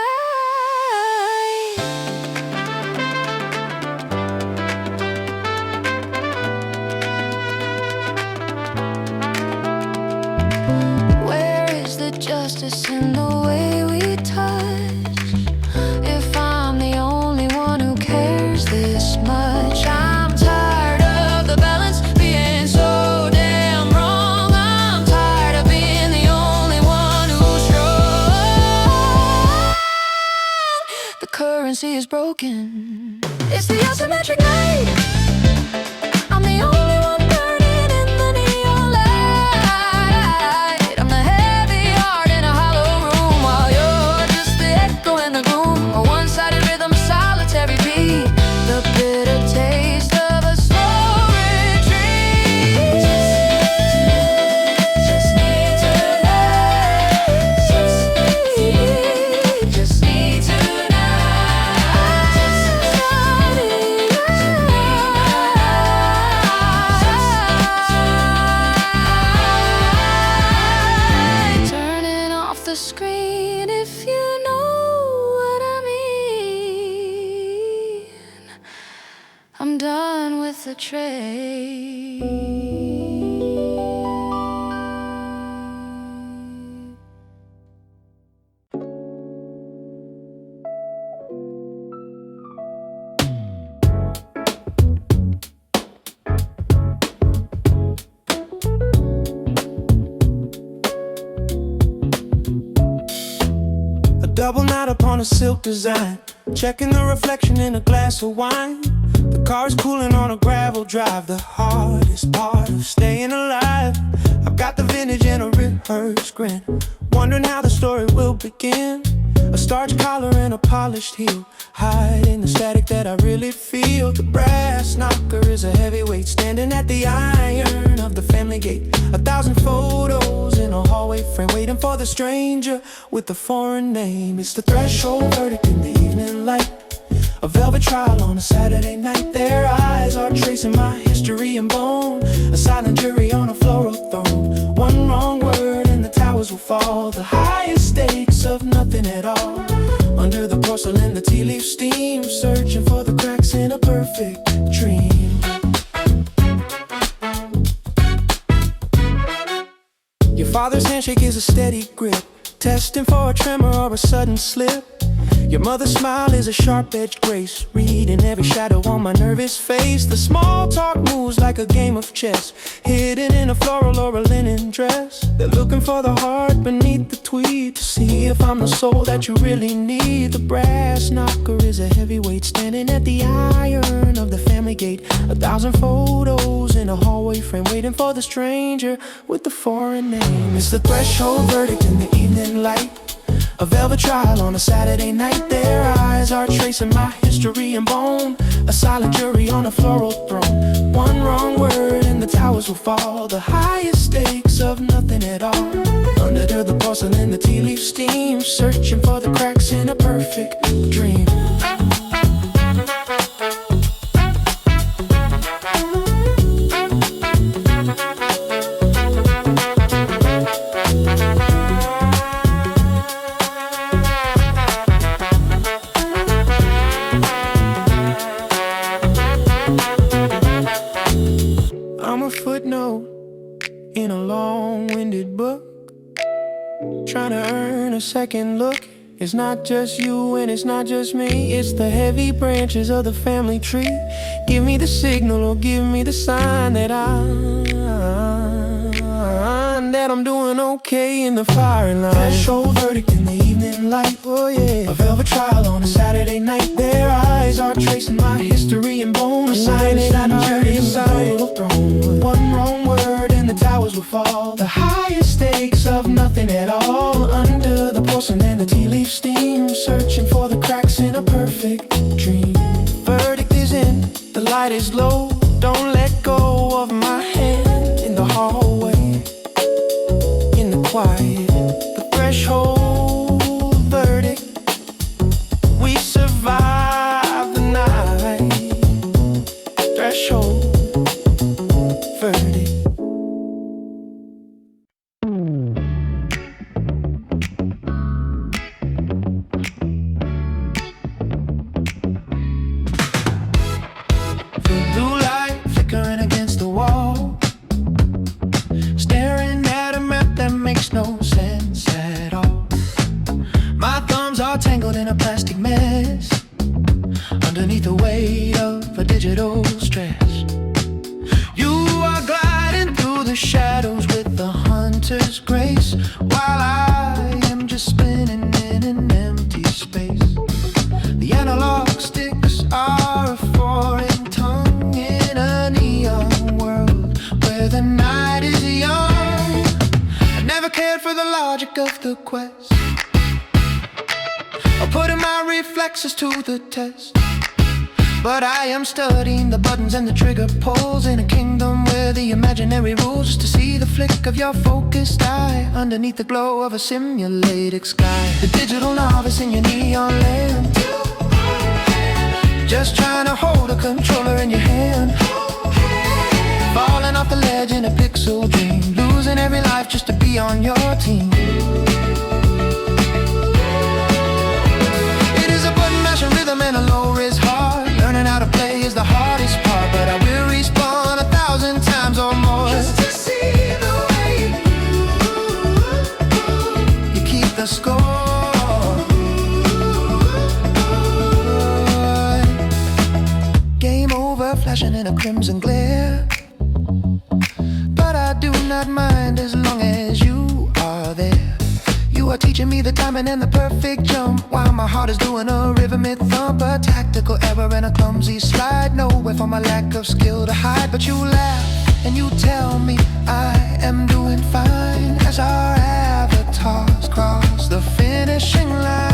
Justice in the way we touch, if I'm the only one who cares this much. I'm tired of the balance being so damn wrong. I'm tired of being the only one who's strong. The currency is broken. It's the asymmetric night. I'm the only one burning in the neon light. I'm the heavy heart in a hollow room, while you're just the echo in the gloom. A one-sided rhythm, a solitary beat, the bitter taste of a slow retreat. Just need tonight. Just need tonight. Turning off the screen, if you know what I mean. I'm done with the trade. A double knot upon a silk design, checking the reflection in a glass of wine. The car's cooling on a gravel drive, the hardest part of staying alive. I've got the vintage and a rehearsed grin, wondering how the story will begin. A starched collar and a polished heel, hiding the static that I really feel. The brass knocker is a heavyweight, standing at the iron of the family gate. 1,000 photos in a hallway frame, waiting for the stranger with the foreign name. It's the threshold verdict in the evening light, a velvet trial on a Saturday night. Their eyes are tracing my history in bone, a silent jury on a floral throne. One wrong word and the towers will fall, the highest stakes of nothing at all. Under the porcelain, the tea leaf steam, searching for the cracks in a perfect dream. Your father's handshake is a steady grip, testing for a tremor or a sudden slip. Your mother's smile is a sharp-edged grace, reading every shadow on my nervous face. The small talk moves like a game of chess, hidden in a floral or a linen dress. They're looking for the heart beneath the tweed, to see if I'm the soul that you really need. The brass knocker is a heavyweight standing at the iron of the family gate. 1,000 photos in a hallway frame, waiting for the stranger with the foreign name. It's the threshold verdict in the evening light, a velvet trial on a Saturday night. Their eyes are tracing my history in bone, a silent jury on a floral throne. One wrong word and the towers will fall, the highest stakes of nothing at all. Under the porcelain, the tea leaf steam, searching for the cracks in a perfect dream. In a long-winded book, trying to earn a second look. It's not just you and it's not just me, it's the heavy branches of the family tree. Give me the signal or give me the sign that I'm doing okay in the firing line. Threshold verdict in the evening light, oh yeah. A velvet trial on a Saturday night. Their eyes are tracing my history in bone, a sign that I'm journey inside a throne. One wrong word and the towers will fall, the highest stakes of nothing at all. Under the porcelain, the tea leaf steam, searching for the cracks in a perfect dream. Verdict is in, the light is low, don't let go of my hand. In the hallway, in the quiet, the threshold verdict, we survived the night. Threshold verdict. The blue light flickering against the wall, staring at a map that makes no sense at all. My thumbs are tangled in a plastic mess, underneath the weight of a digital stress. You are gliding through the shadows with the hunter's grace, while I am just spinning in an empty space. The analog sticks are a foreign tongue in a neon world where the night is young. I never cared for the logic of the quest, or putting my reflexes to the test. But I am studying the buttons and the trigger pulls in a kingdom where the imaginary rules, just to see the flick of your focused eye underneath the glow of a simulated sky. The digital novice in your neon land, just trying to hold a controller in your hand, falling off the ledge in a pixel dream, losing every life just to be on your team. It is a button mashing rhythm and a low-risk heart. Learning how to play is the hardest part, but I will respawn 1,000 times or more, just to see the way you keep the score. Game over, flashing in a crimson glare, but I do not mind as long as you are there. You are teaching me the timing and the perfect jump, while my heart is doing a rhythmic thump. A tactical error and a clumsy slide, nowhere for my lack of skill to hide. But you laugh and you tell me I am doing fine, as our avatars cross the finishing line.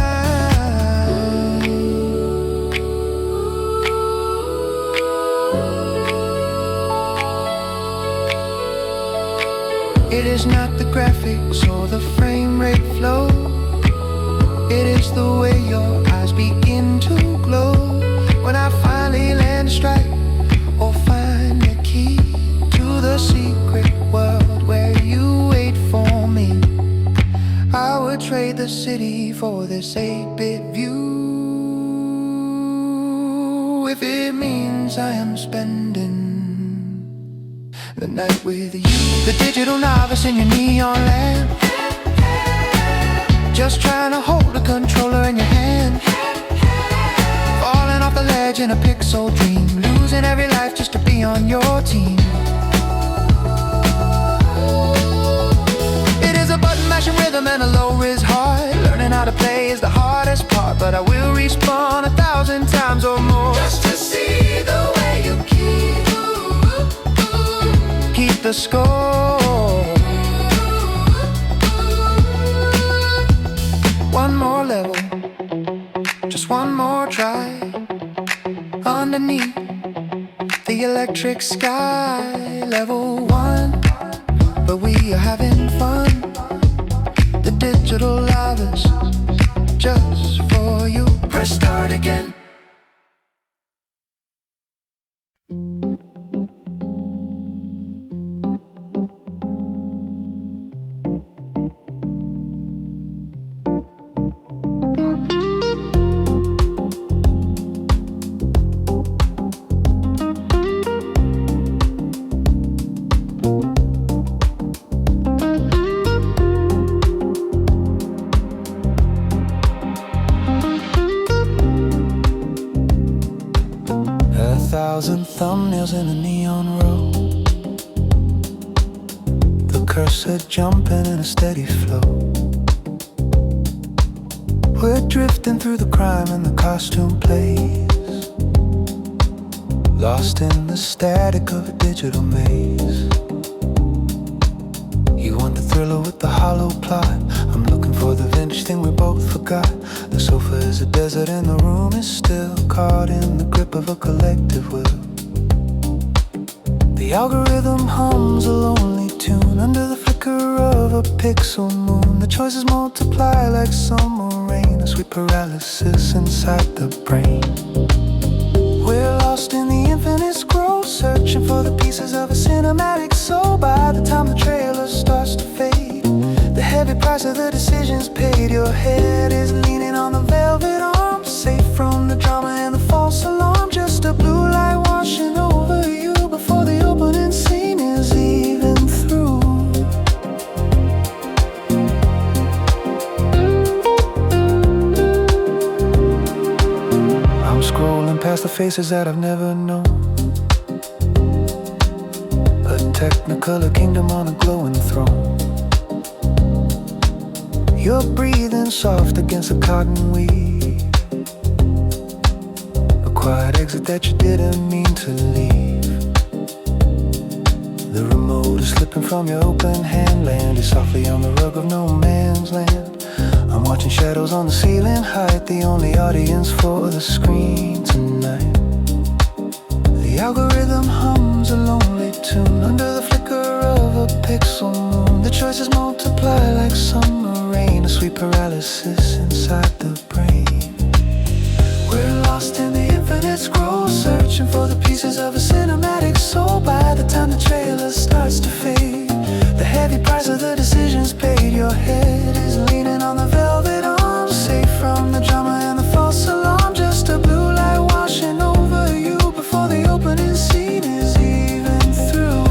It is not the graphics or the frame rate flow, it is the way your eyes begin to glow when I finally land a strike or find the key to the secret world where you wait for me. I would trade the city for this 8-bit view if it means I am spending the night with you. The digital novice in your neon lamp, Just trying to hold a controller in your hand, falling off the ledge in a pixel dream, losing every life just to be on your team. It is a button mashing rhythm and a low res heart. Learning how to play is the hardest part, but I will respawn 1,000 times or more just to see the way you keep the score. One more level, just one more try, underneath the electric sky. Level 1, but we are having fun. The Digital Novice, just for you. Press start again. Thousand thumbnails in a neon row, the cursor jumping in a steady flow. We're drifting through the crime and the costume plays, lost in the static of a digital maze. You want the thriller with the hollow plot, I'm looking for the vintage thing we both forgot. The sofa is a desert and the room is still caught in the grip of a collective will. The algorithm hums a lonely tune under the flicker of a pixel moon. The choices multiply like summer rain, a sweet paralysis inside the brain. We're lost in the infinite scroll, searching for the pieces of a cinematic soul. By the time the trailer starts to fade, the heavy price of the decisions paid. Your head is leaning on the velvet arm, safe from the drama and the false alarm. Just a blue light washing over you before the opening scene is even through. I'm scrolling past the faces that I've never known, a technicolor kingdom on a glowing throne. You're breathing soft against the cotton weave, a quiet exit that you didn't mean to leave. The remote is slipping from your open hand, landed softly on the rug of no man's land. I'm watching shadows on the ceiling height, the only audience for the screen tonight. The algorithm hums a lonely tune under the flicker of a pixel moon. The choices multiply like summer rain, a sweet paralysis inside the brain. We're lost in the infinite scroll, searching for the pieces of a cinematic soul. By the time the trailer starts to fade, the heavy price of the decisions paid. Your head is leaning on the velvet arm, safe from the drama and the false alarm. Just a blue light washing over you before the opening scene is even through.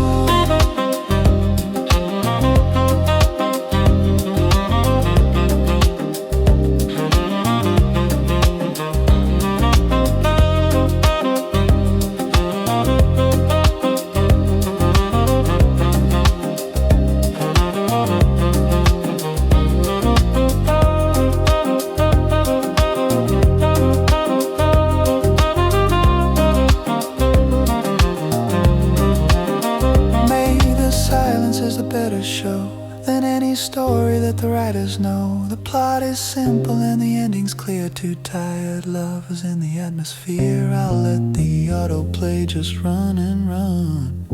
Know the plot is simple and the ending's clear. Two tired lovers in the atmosphere. I'll let the autoplay just run and run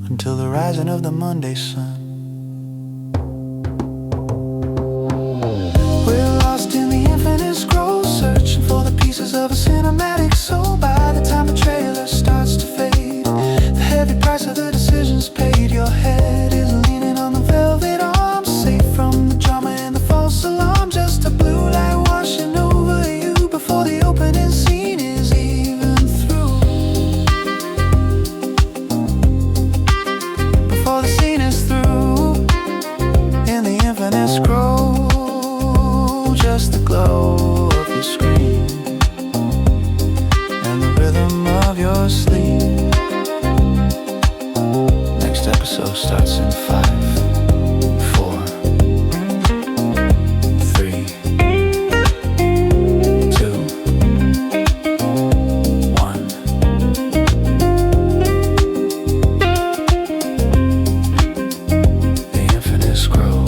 until the rising of the Monday sun. We're lost in the infinite scroll, searching for the pieces of a cinematic soul. By the time the trailer starts to fade, the heavy price of the decisions paid. Your head is leaning on the velvet arm, safe from the drama and the false alarm. Just a blue light washing over you before the opening scene is even through. Before the scene is through. screen and the rhythm of your sleep. Next episode starts in 5, 4, 3, 2, 1. The infinite scroll.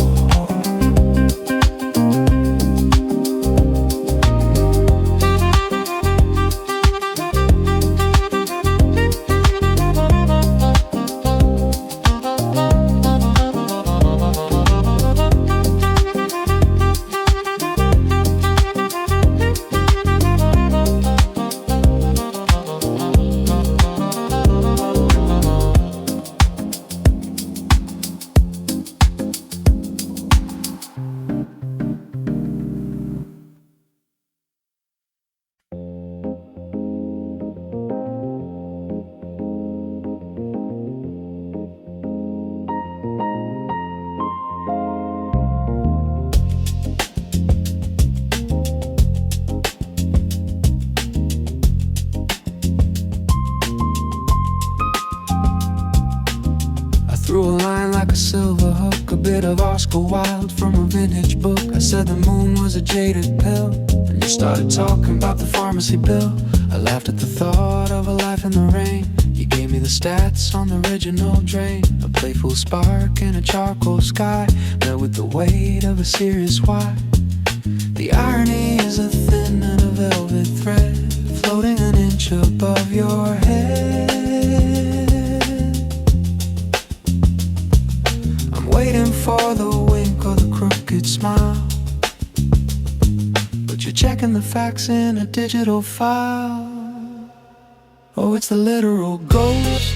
Through a line like a silver hook, a bit of Oscar Wilde from a vintage book. I said the moon was a jaded pill, and you started talking about the pharmacy bill. I laughed at the thought of a life in the rain. You gave me the stats on the original drain. A playful spark in a charcoal sky, met with the weight of a serious why. The irony is a thin and a velvet thread, floating an inch above your head. Waiting for the wink or the crooked smile, but you're checking the facts in a digital file. Oh, it's the literal ghost,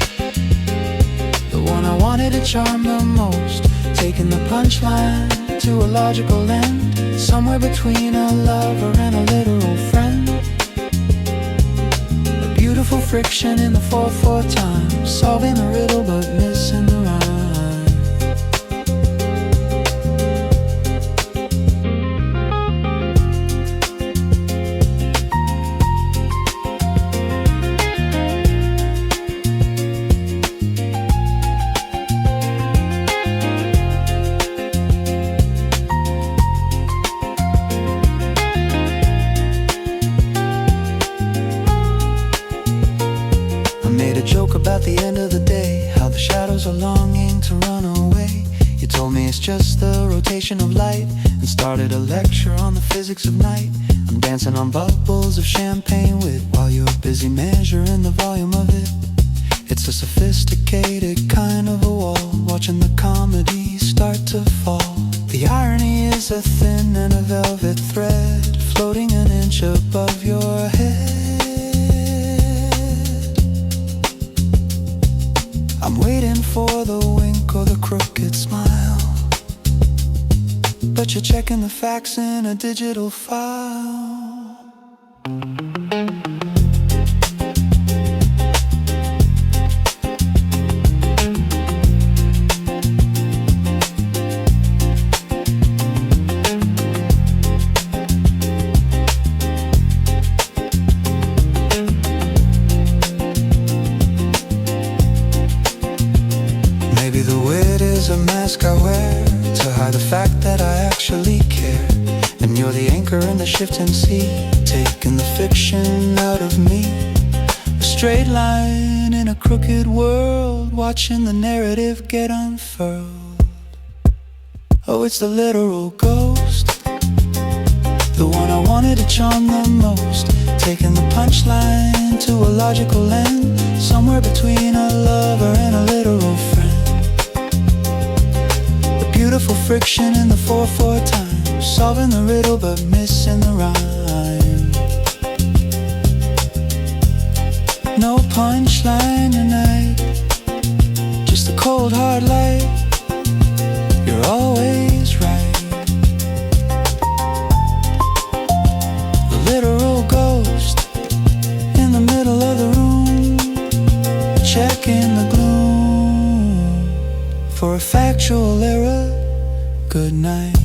the one I wanted to charm the most, taking the punchline to a logical end, somewhere between a lover and a literal friend. A beautiful friction in the 4/4 time, solving the riddle but missing the rhyme. About the end of the day, how the shadows are longing to run away. You told me it's just the rotation of light, and started a lecture on the physics of night. I'm dancing on bubbles of champagne wit, while you're busy measuring the volume of it. It's a sophisticated kind of a wall, watching the comedy start to fall. The irony is a thin and a velvet thread, floating an inch above your head. I'm waiting for the wink or the crooked smile, but you're checking the facts in a digital file. A mask I wear to hide the fact that I actually care. And you're the anchor in the shifting sea, taking the fiction out of me. A straight line in a crooked world, watching the narrative get unfurled. Oh, it's the literal ghost, the one I wanted to charm the most, taking the punchline to a logical end, somewhere between a lover and a literal friend. Beautiful friction in the 4/4 time, solving the riddle but missing the rhyme. No punchline tonight, just a cold hard light. You're always right. The literal ghost in the middle of the room, checking the gloom for a factual error. Good night.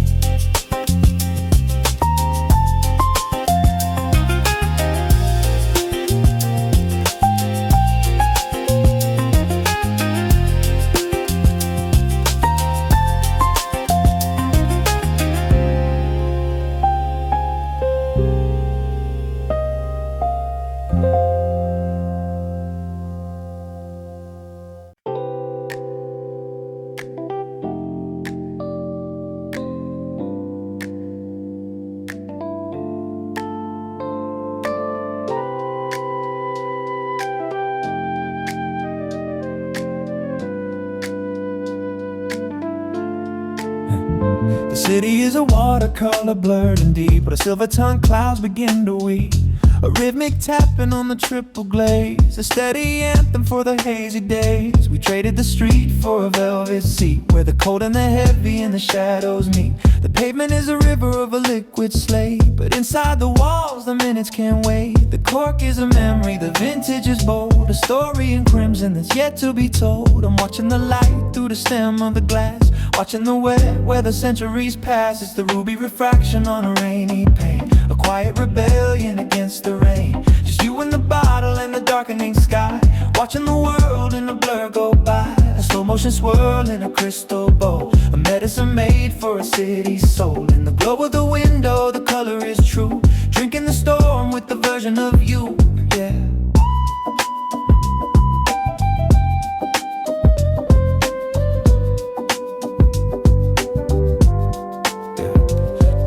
city is a watercolor blurred and deep, but a silver-tongued clouds begin to weep. A rhythmic tapping on the triple glaze, a steady anthem for the hazy days. We traded the street for a velvet seat, where the cold and the heavy and the shadows meet. The pavement is a river of a liquid slate, but inside the walls the minutes can't wait. The cork is a memory, the vintage is bold, a story in crimson that's yet to be told. I'm watching the light through the stem of the glass, watching the wet where the centuries pass. It's the ruby refraction on a rainy pane, a quiet rebellion against the rain. Just you and the bottle and the darkening sky, watching the world in a blur go by. A slow motion swirl in a crystal bowl, a medicine made for a city's soul. In the glow of the window, the color is true, drinking the storm with the version of you, yeah.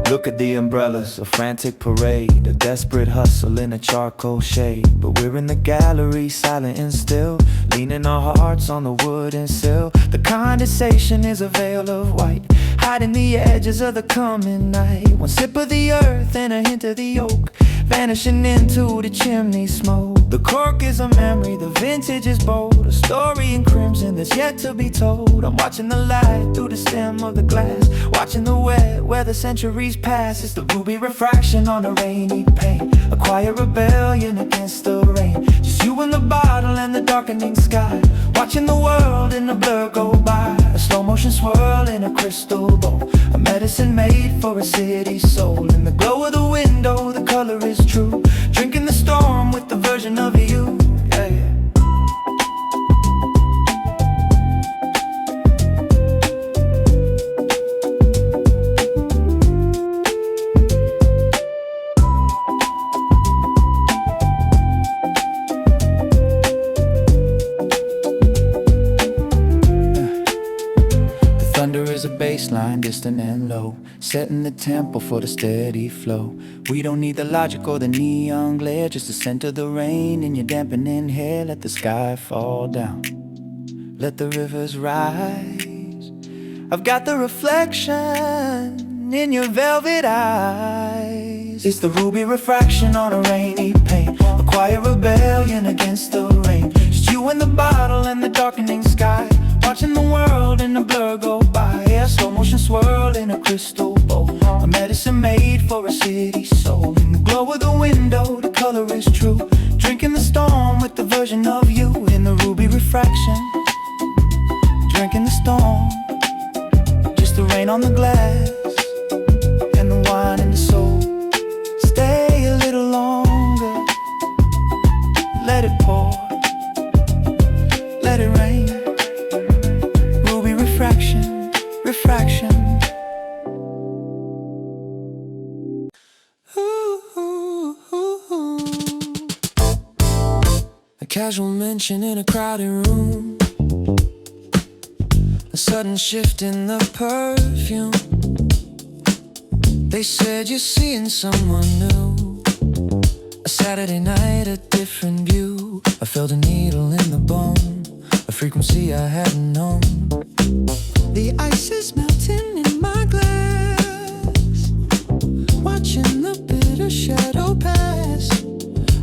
Look at the umbrellas, a frantic parade, a desperate hustle in a charcoal shade. But we're in the gallery, silent and still, leaning our hearts on the wooden sill. The condensation is a veil of white, hiding the edges of the coming night. One sip of the earth and a hint of the oak, vanishing into the chimney smoke. The cork is a memory, the vintage is bold, a story in crimson that's yet to be told. I'm watching the light through the stem of the glass, watching the wet where the centuries pass. It's the ruby refraction on a rainy pane, a quiet rebellion against the rain. Just you and the bottle and the darkening sky, watching the world in a blur go by. A slow motion swirl in a crystal bowl, a medicine made for a city's soul. In the glow of the window, the color is true, drinking the storm with the version of you, yeah, yeah. Thunder is a bass line, distant and low, setting the tempo for the steady flow. We don't need the logic or the neon glare, just the scent of the rain in your dampening hair. Let the sky fall down, let the rivers rise. I've got the reflection in your velvet eyes. It's the ruby refraction on a rainy pane, a quiet rebellion against the rain. Just you and the bottle and the darkening sky, watching the world in a blur go by. A slow motion swirl in a crystal bowl, a medicine made for a city's soul. In the glow of the window, the color is true, drinking the storm with the version of you. In the ruby refraction, drinking the storm, just the rain on the glass and the wine in the soul. Stay a little longer, let it pour, let it rain. Ruby refraction, refraction. Ooh, ooh, ooh, ooh. A casual mention in a crowded room, a sudden shift in the perfume. They said you're seeing someone new. A Saturday night, a different view. I felt a needle in the bone, a frequency I hadn't known. The ice is melting in my glass, watching the bitter shadow pass.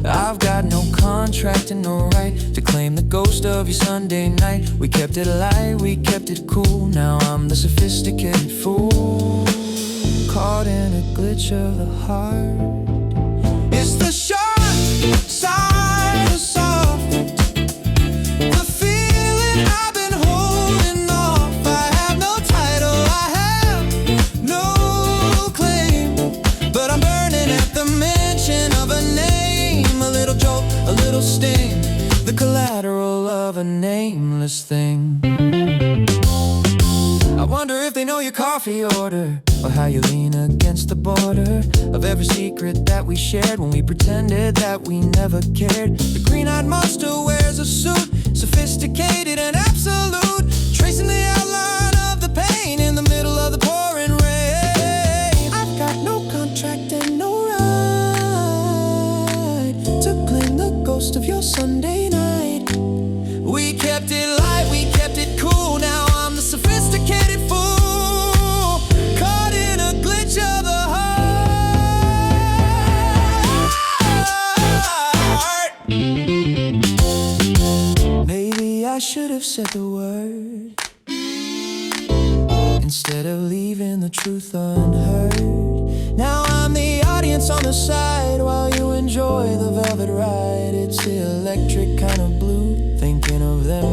I've got no contract and no right to claim the ghost of your Sunday night. We kept it light, we kept it cool. Now I'm the sophisticated fool, caught in a glitch of the heart. It's the sharp side of softness, the feeling I've been holding off. I have no title, I have no claim, but I'm burning at the mention of a name. A little jolt, a little sting, the collateral of a nameless thing. I wonder if they know your coffee order, or how you lean against the border of every secret that we shared when we pretended that we never cared. The green-eyed monster wears a suit, sophisticated and absolute, tracing the outline of the pain in the middle of the pouring rain. I've got no contract and no right to claim the ghost of your Sunday night. We kept it light, we kept it cool. Now I'm the sophisticated fool, caught in a said the word, instead of leaving the truth unheard. Now I'm the audience on the side while you enjoy the velvet ride. It's the electric kind of blue, thinking of them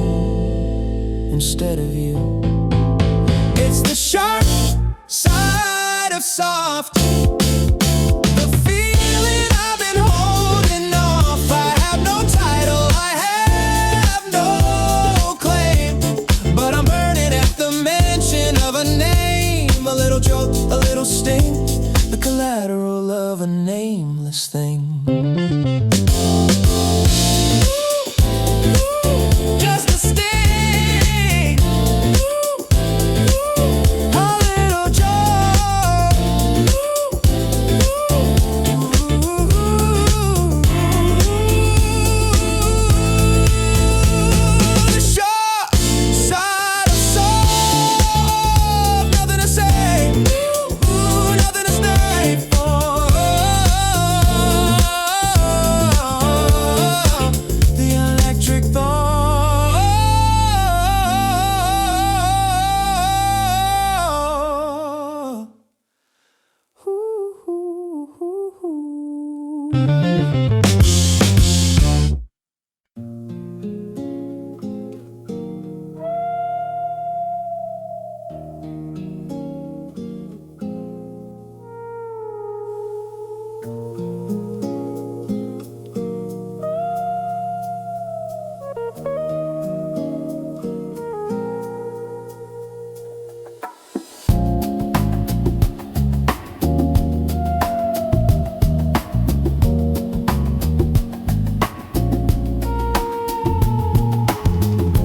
instead of you. It's the sharp side of soft, the feeling I've been holding off. I have no title, I have no claim, but I'm burning at the mention of a name. A little joke, a little sting, the collateral of a nameless thing. Just a sting, a little joke. The sharp side of soft, nothing to say, nothing to stay for. The electric thought.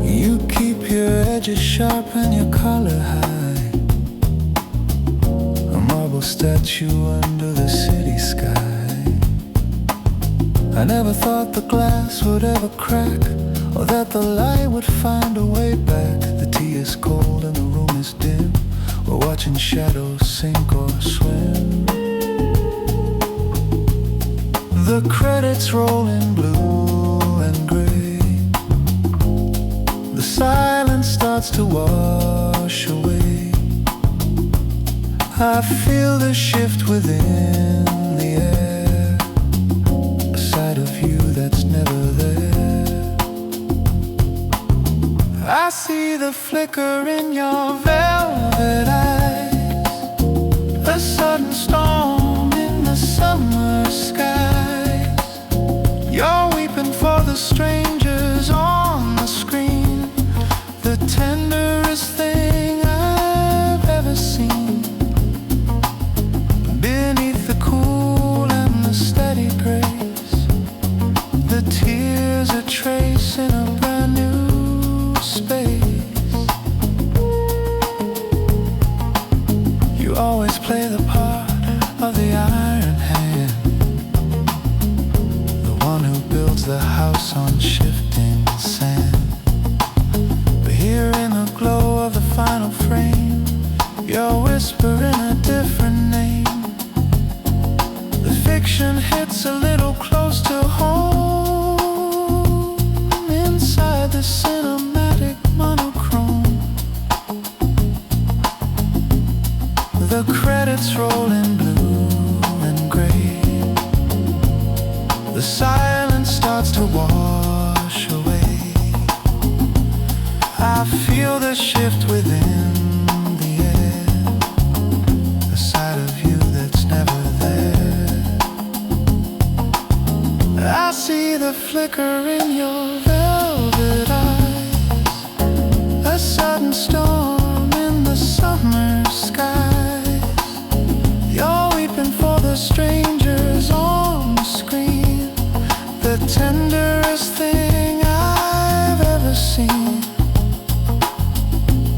You keep your edges sharp and your collar high, a marble statue under the city sky. I never thought the glass would ever crack, or that the light would find a way back. The tea is cold and the room is dim, we're watching shadows sink or swim. The credits roll in blue and gray, the silence starts to wash away. I feel the shift within the air, a side of you that's never there. I see the flicker in your velvet eyes, a sudden storm in the summer skies. You're weeping for the strangers on the screen, the tenderest thing I've ever seen. Beneath the cool and the steady grace, the tears are tracing a brand new space. You always play the part of the iron hand, the one who builds the house on shifting sand. But here in the glow of the final frame, you're whispering a different name. The fiction hits a little close to home, inside the cinematic monochrome. The credits roll in blue and gray, the silence starts to wash away. I feel the shift within the air, a side of you that's never there. I see the flicker in your velvet eyes, a sudden storm in the summer skies. You're weeping for the strangers on the screen, the tenderest thing I've ever seen.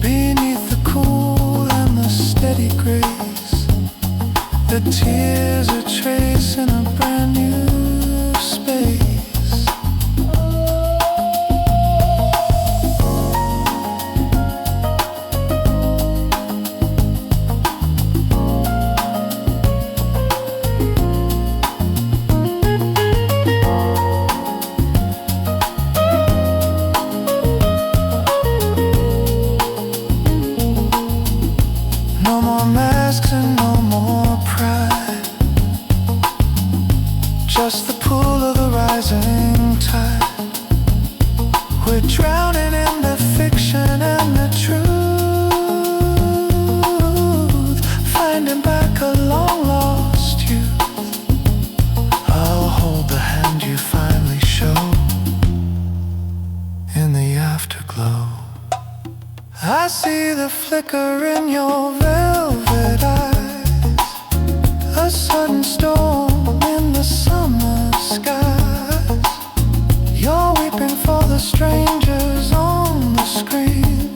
Beneath the cool and the steady grace, the tears are tracing a brand new space. just the pull of a rising tide. We're drowning in the fiction and the truth, finding back a long lost youth. I'll hold the hand you finally show in the afterglow. I see the flicker in your velvet eyes, a sudden storm in the summer skies. You're weeping for the strangers on the screen,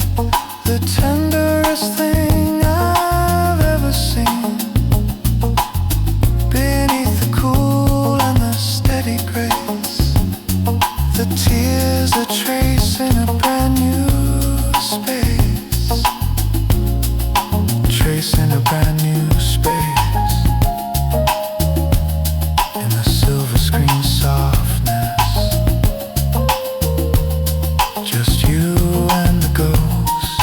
the tenderest thing I've ever seen. Beneath the cool and the steady grace, the tears a trace in a brand new space, trace in a brand new space, in the silver screen softness. Just you and the ghost,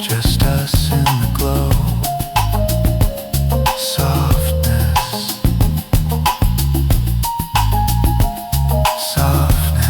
just us in the glow. Softness, softness.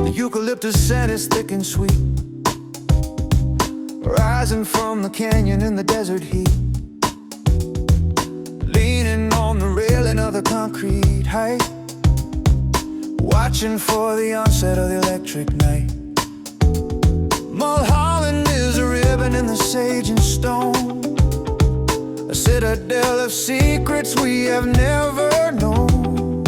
The eucalyptus scent is thick and sweet, rising from the canyon in the desert heat. Leaning on the railing of the concrete height, watching for the onset of the electric night. Mulholland is a ribbon in the sage and stone, a citadel of secrets we have never known.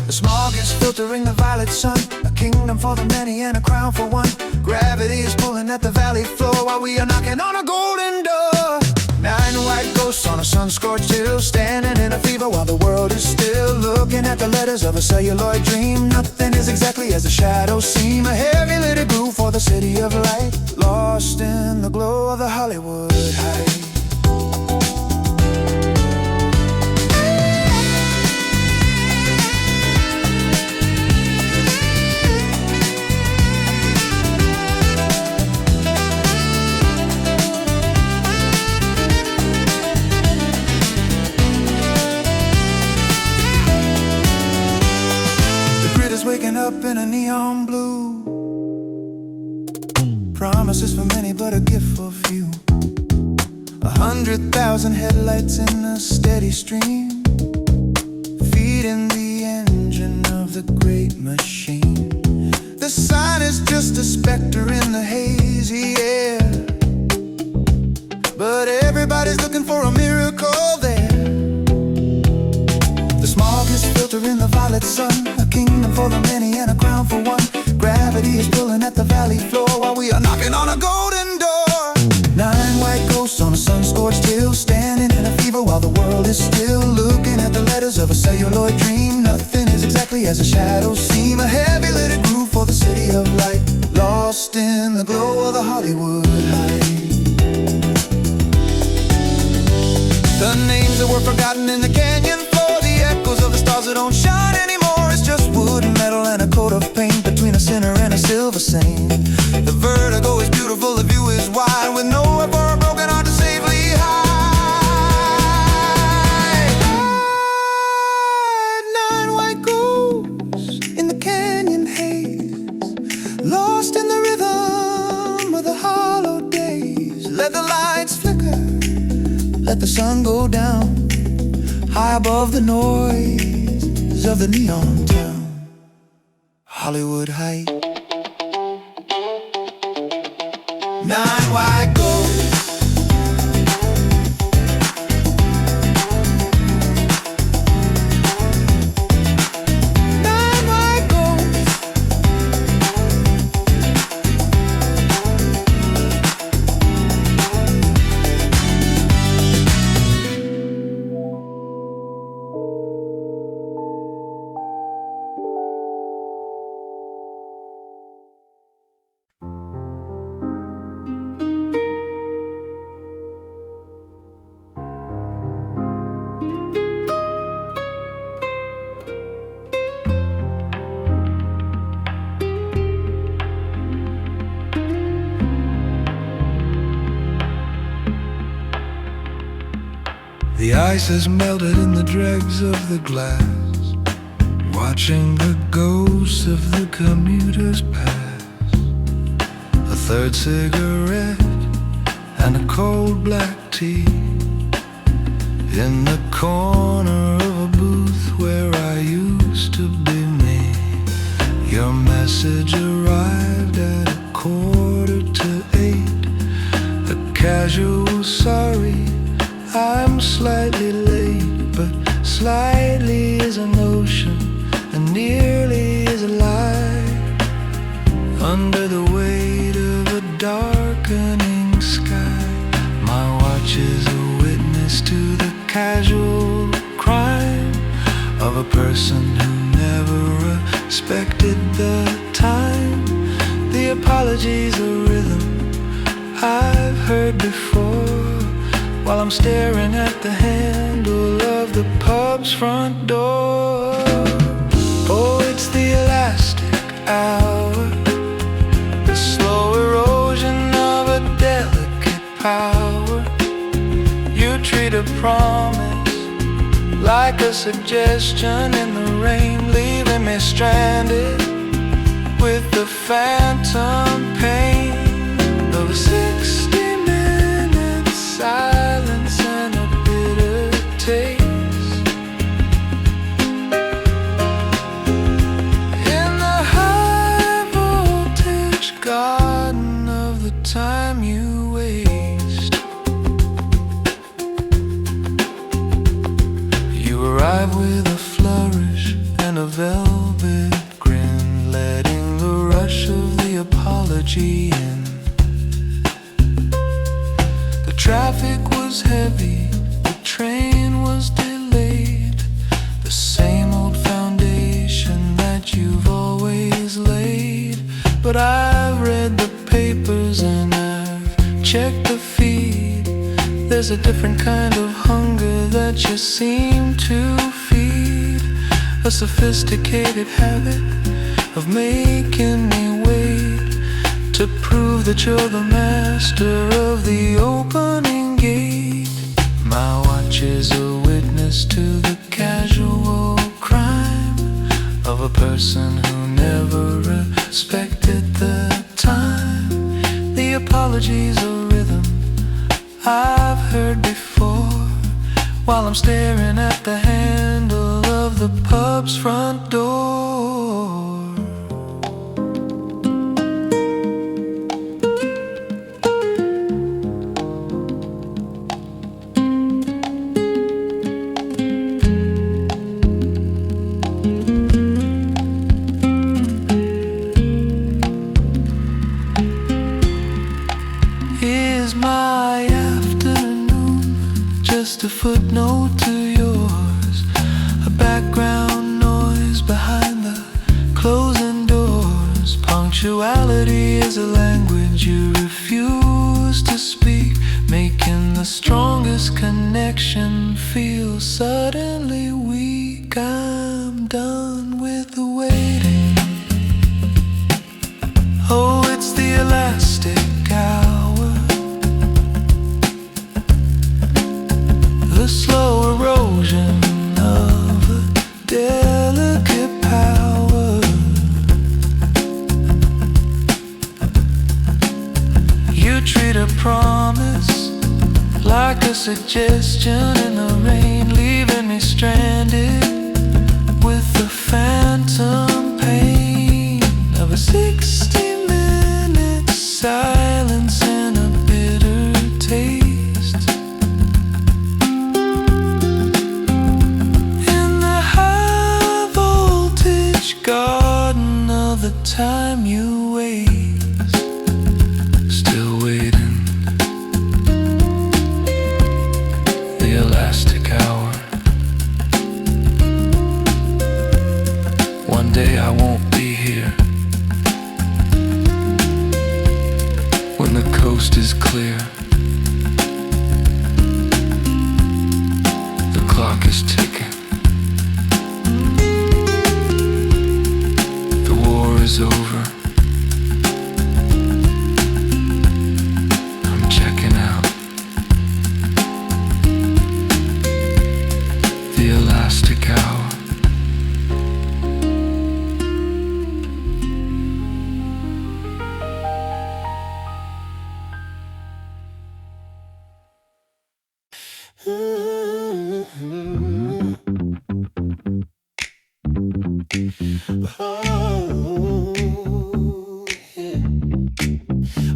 The smog is filtering the violet sun, a kingdom for the many and a crown for one. Gravity is pulling at the valley floor while we are knocking on a golden door. 9 white ghosts on a sun-scorched hill, standing in a fever while the world is still, looking at the letters of a celluloid dream. Nothing is exactly as the shadows seem, a heavy little groove for the city of light, lost in the glow of the Hollywood Heights. Waking up in a neon blue, promises for many but a gift for few. 100,000 headlights in a steady stream, feeding the engine of the great machine. The sign is just a specter in the hazy air, but everybody's looking for a miracle there. The smog is filtering the violet sun, a kingdom for the many and a crown for one. Gravity is pulling at the valley floor while we are knocking on a golden door. 9 white ghosts on a sun-scorched hill, standing in a fever while the world is still, looking at the letters of a celluloid dream. Nothing is exactly as the shadows seem, a heavy little groove for the city of light, lost in the glow of the Hollywood Heights. The names that were forgotten in the canyon floor, the echoes of the stars that don't shine anymore. It's just wood and metal and a coat of paint between a sinner and a silver saint. The vertigo is beautiful, the view is wide, with nowhere for a broken heart to safely hide. 9 white ghosts in the canyon haze, lost in the rhythm of the hollow days. Let the lights flicker, let the sun go down, high above the noise of the neon town, Hollywood Heights. 9 white ghosts, The ice has melted in the dregs of the glass, watching the ghosts of the commuters pass. A third cigarette and a cold black tea in the corner of a booth where I used to be me. Your message arrived at 7:45. A casual sorry, I'm slightly late, but slightly is an ocean and nearly is a lie. Under the weight of a darkening sky, my watch is a witness to the casual crime of a person who never respected the time. The apology's a rhythm I've heard before, while I'm staring at the handle of the pub's front door. Oh, it's the elastic hour, the slow erosion of a delicate power. You treat a promise like a suggestion in the rain, leaving me stranded with the phantom pain of a 60-minute silence and a bitter taste. In the high voltage garden of the time you waste, you arrive with a flourish and a velvet grin, letting the rush of the apology in. The traffic was heavy, the train was delayed, the same old foundation that you've always laid. But I've read the papers and I've checked the feed. There's a different kind of hunger that you seem to feed, a sophisticated habit of making me wait to prove that you're the master of the opening gate. My watch is a witness to the casual crime of a person who never respected the time. The apology's a rhythm I've heard before, while I'm staring at the handle of the pub's front door. A footnote to yours, a background noise behind the closing doors. Punctuality is a language you refuse to speak, making the strongest connection feel suddenly weak. I'm done with the waiting. Oh, it's the elastic hour, the slow erosion of a delicate power. You treat a promise like a suggestion in the rain, leaving me stranded with the phantom pain of a 60-minute silence and a bitter taste. Garden of the time you waste, still waiting. The elastic hour. One day I won't be here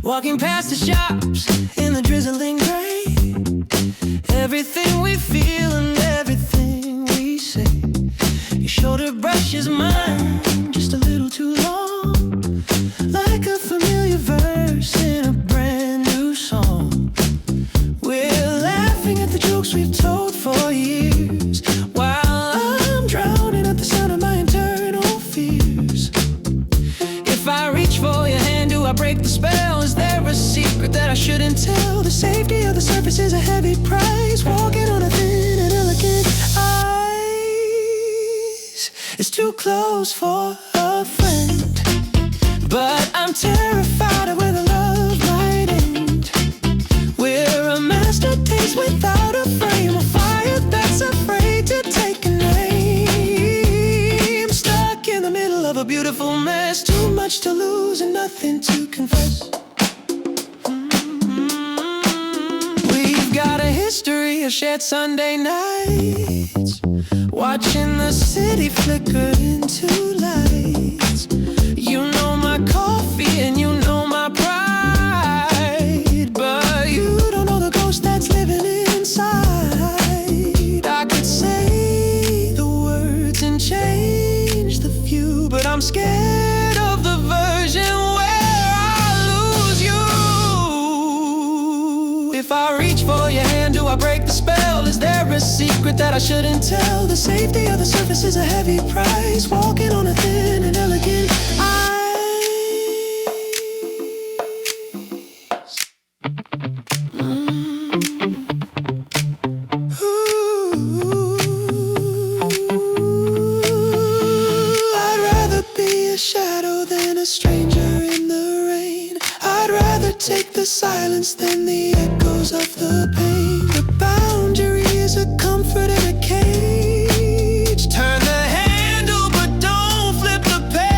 Walking past the shops in the drizzling rain, everything we feel and everything we say. Your shoulder brushes mine just a little too long, like a familiar verse in a brand new song. We're laughing at the jokes we've told for years, while I'm drowning at the sound of my internal fears. If I reach for your hand, do I break the spell? Is there a secret that I shouldn't tell? The safety of the surface is a heavy price, walking on a thin and elegant ice. It's too close for a friend, but I'm terrified of where the love might end. We're a master taste without a frame, a fire that's afraid to take a name. Stuck in the middle of a beautiful mess, too much to lose and nothing to confess. We've got a history of shared Sunday nights, watching the city flicker into lights. You know my coffee and you know my pride, but you don't know the ghost that's living inside. I could say the words and change the view, but I'm scared of the version where I lose you. If I reach for your hand, do I break the spell? Is there a secret that I shouldn't tell? The safety of the surface is a heavy price, walking on a thin and elegant ice. I'd rather be a shadow than a stranger in the rain. I'd rather take the silence than the echoes of the pain. The boundary is a comfort and a cage. Turn the handle but don't flip the page.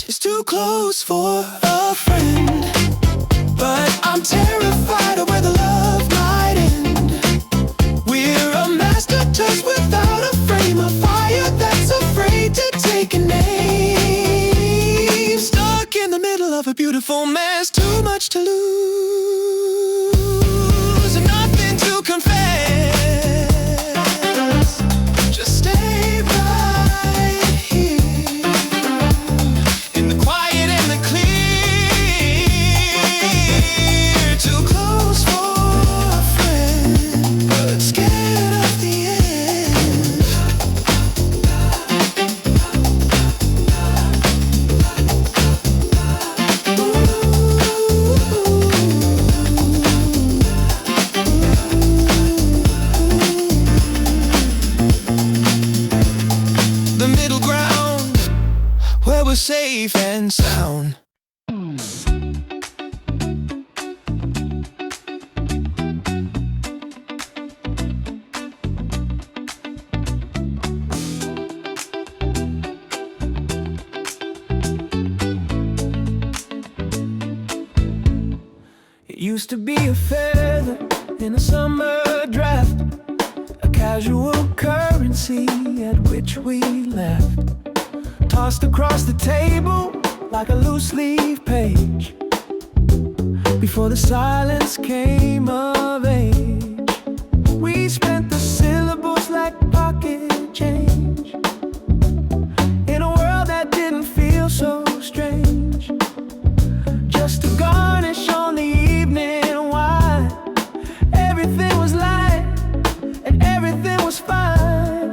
It's too close for a friend, but I'm terrified of where the love might end. We're a master touch without a frame, a fire that's afraid to take a name. Stuck in the middle of a beautiful mess, too much to lose and nothing to confess. Just stay right here in the quiet and the clear. Too close for a friend, but scared of the end. The middle ground, where we're safe and sound. It used to be a feather in a summer draft, a casual currency at which we laughed, tossed across the table like a loose leaf page, before the silence came of age. We spent the syllables like pocket change, in a world that didn't feel so strange, just a garnish on the evening wine. Everything was light and everything was fine,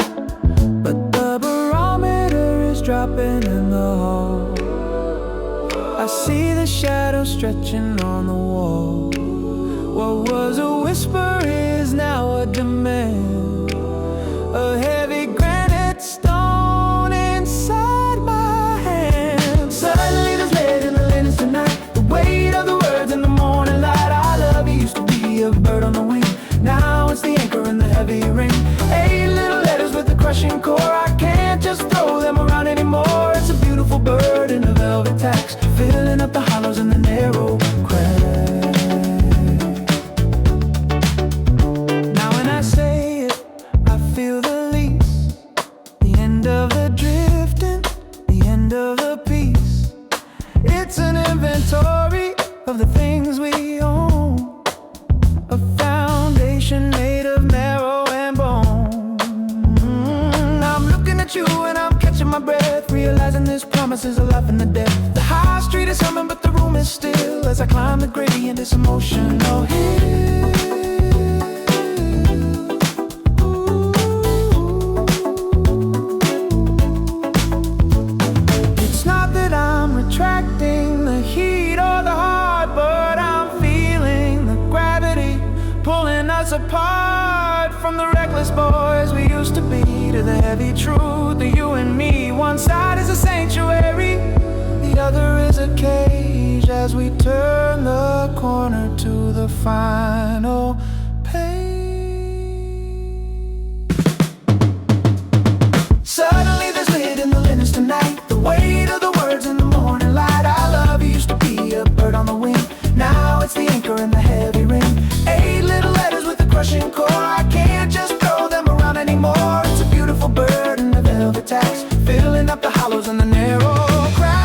but the barometer is dropping in the hall. I see the shadows stretching on the wall. What was a whisper is now a demand, a heavy granite stone inside my hand. Suddenly there's lead in the linens tonight, the weight of the words in the morning light. I love you used to be a bird on the wing, now it's the anchor in the heavy ring. 8 little letters with a crushing core, I can't just throw them around anymore. It's a beautiful bird in a velvet tax, filling up the hollows in the narrow cracks. as I climb the gradient, it's emotional hill. It's not that I'm retracting the heat or the heart, but I'm feeling the gravity pulling us apart. From the reckless boys we used to be to the heavy truth, the you and me. One side is a sanctuary, the other is a cage, as we turn the corner to the final page. Suddenly there's lit in the linens tonight, the weight of the words in the morning light. I love you used to be a bird on the wing, now it's the anchor in the heavy ring. 8 little letters with a crushing core, I can't just throw them around anymore. It's a beautiful bird in the velvet tax, filling up the hollows and the narrow cracks.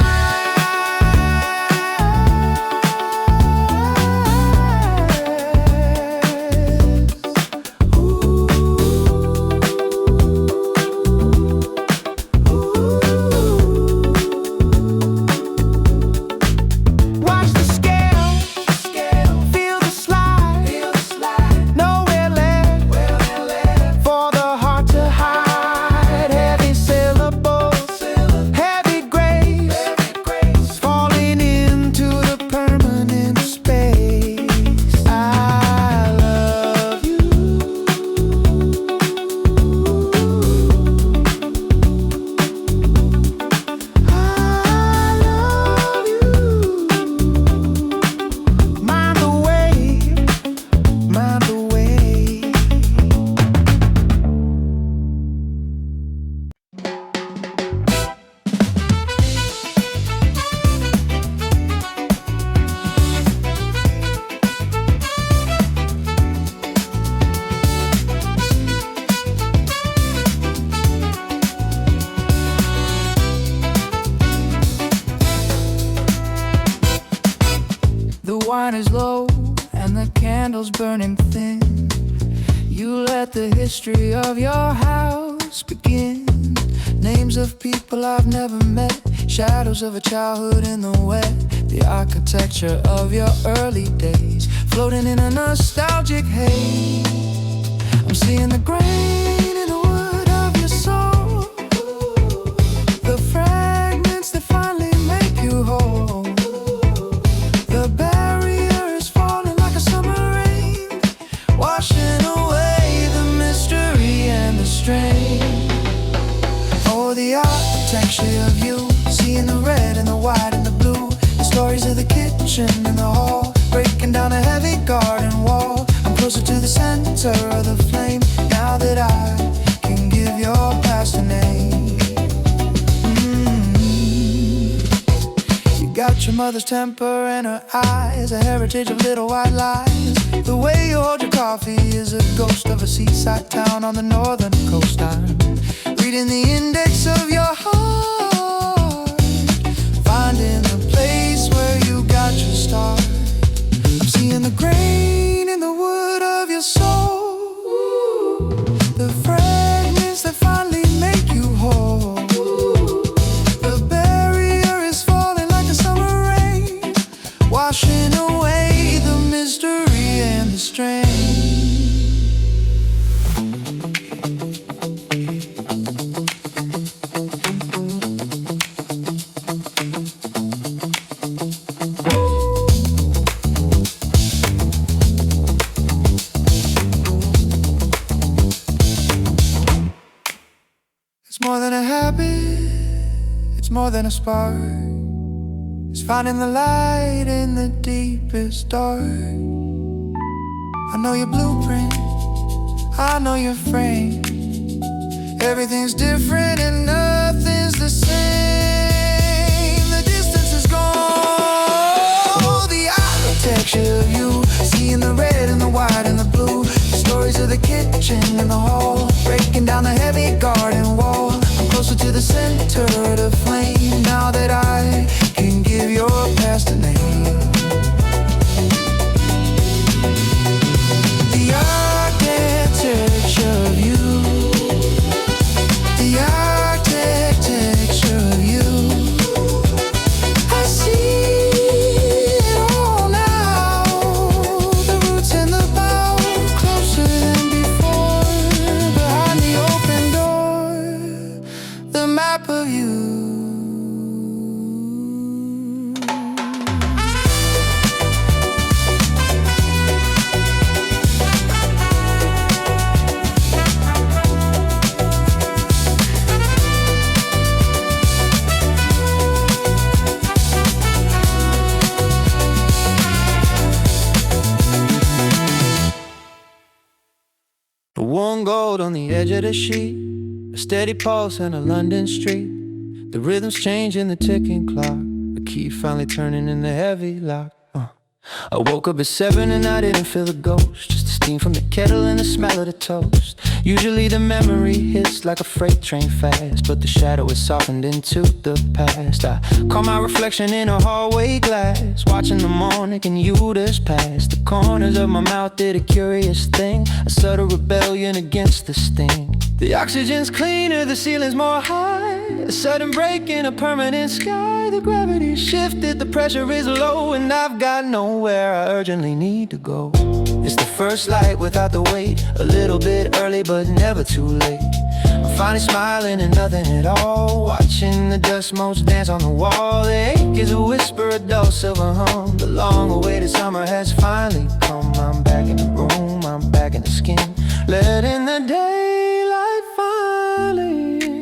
Watch the scale, feel the slide, nowhere left for the heart to hide. Heavy syllables, heavy grace, falling into the permanent space. I love you. I love you. Mind the wave, mind the wave. The wine is low and the candles burning thin. You let the history of your house begin. Names of people I've never met, shadows of a childhood in the wet. The architecture of your early days, floating in a nostalgic haze. I'm seeing the grain in the wood of your soul, the fragments that finally make you whole. The barrier is falling like a summer rain, washing away the mystery and the strain. Oh, the architecture of you, seeing the red and the white and the blue, the stories of the kitchen and the hall, breaking down a heavy garden wall. I'm closer to the center of the flame, now that I can give your past a name. You got your mother's temper and her eyes, a heritage of little white lies. The way you hold your coffee is a ghost of a seaside town on the northern coast. I'm reading the index of your heart, finding the place where you got your start. I'm seeing the grain in the wood of your soul, the fragments that finally make you whole. The barrier is falling like a summer rain, washing away the mystery and the strain. It's more than a habit, it's more than a spark. It's finding the light in the deepest dark. I know your blueprint, I know your frame. Everything's different and nothing's the same. The distance is gone. The architecture of you, seeing the red and the white and the blue, the stories of the kitchen and the hall, breaking down the heavy garden wall. I'm closer to the center of the flame, now that I can give your past a name. The architecture of you, the architecture of you, I see it all Worn gold on the edge of the sheet, a steady pulse in a London street. The rhythm's changing, the ticking clock, the key finally turning in the heavy lock. I woke up at 7 and I didn't feel the ghost, just the steam from the kettle and the smell of the toast. Usually the memory hits like a freight train fast, but the shadow is softened into the past. I caught my reflection in a hallway glass, watching the morning and you just past. The corners of my mouth did a curious thing, a subtle rebellion against the sting. The oxygen's cleaner, the ceiling's more high, a sudden break in a permanent sky. The gravity shifted, the pressure is low, and I've got nowhere I urgently need to go. It's the first light without the weight, a little bit early but never too late. I'm finally smiling and nothing at all, watching the dust motes dance on the wall. The ache is a whisper, a dull silver hum. The long-awaited summer has finally come. I'm back in the room, I'm back in the skin, letting the daylight finally in.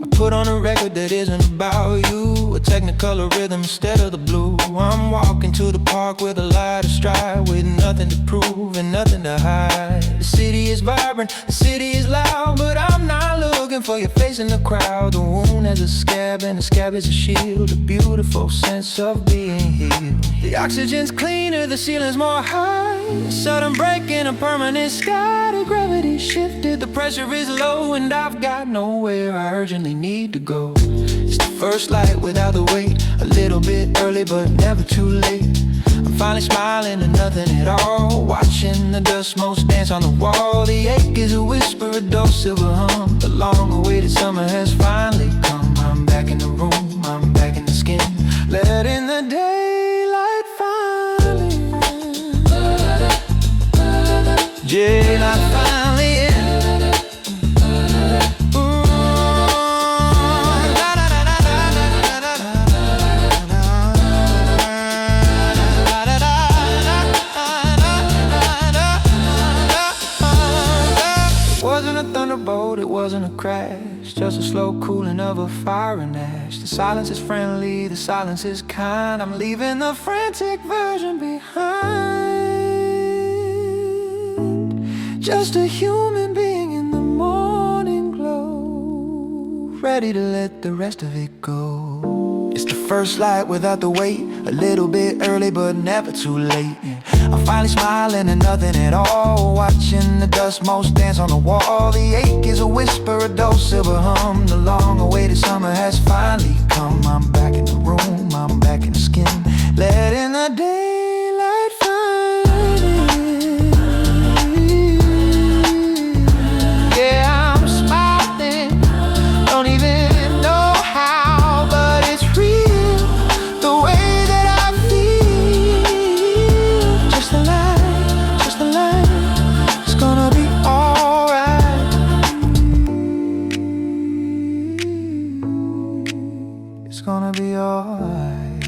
I put on a record that isn't about you, a technicolor rhythm instead of the blue. I'm walking to the park with a light astride, with nothing to prove and nothing to hide. The city is vibrant, the city is loud, but I'm not looking for your face in the crowd. The wound has a scab and the scab is a shield, a beautiful sense of being healed. The oxygen's cleaner, the ceiling's more high, a sudden break in a permanent sky. The gravity shifted, the pressure is low, and I've got nowhere I urgently need to go. It's the first light without the weight, a little bit early but never too late. I'm finally smiling and nothing at all, watching the dust motes dance on the wall. The ache is a whisper, a dull silver hum. The long-awaited summer has finally come. I'm back in the room, I'm back in the skin, letting the daylight finally in. Daylight finally in. It wasn't a crash, just a slow cooling of a fire and ash. The silence is friendly, the silence is kind. I'm leaving the frantic version behind. Just a human being in the morning glow, ready to let the rest of it go. It's the first light without the weight, a little bit early but never too late. I'm finally smiling and nothing at all, watching the dust motes dance on the wall. The ache is a whisper, a dull silver hum. The long-awaited summer has finally come. I'm back in the room, I'm back in the skin, letting the daylight finally in. Yeah, I'm smiling, don't even know how, but it's real, the way that I feel. Just the light, it's gonna be alright. It's gonna be alright.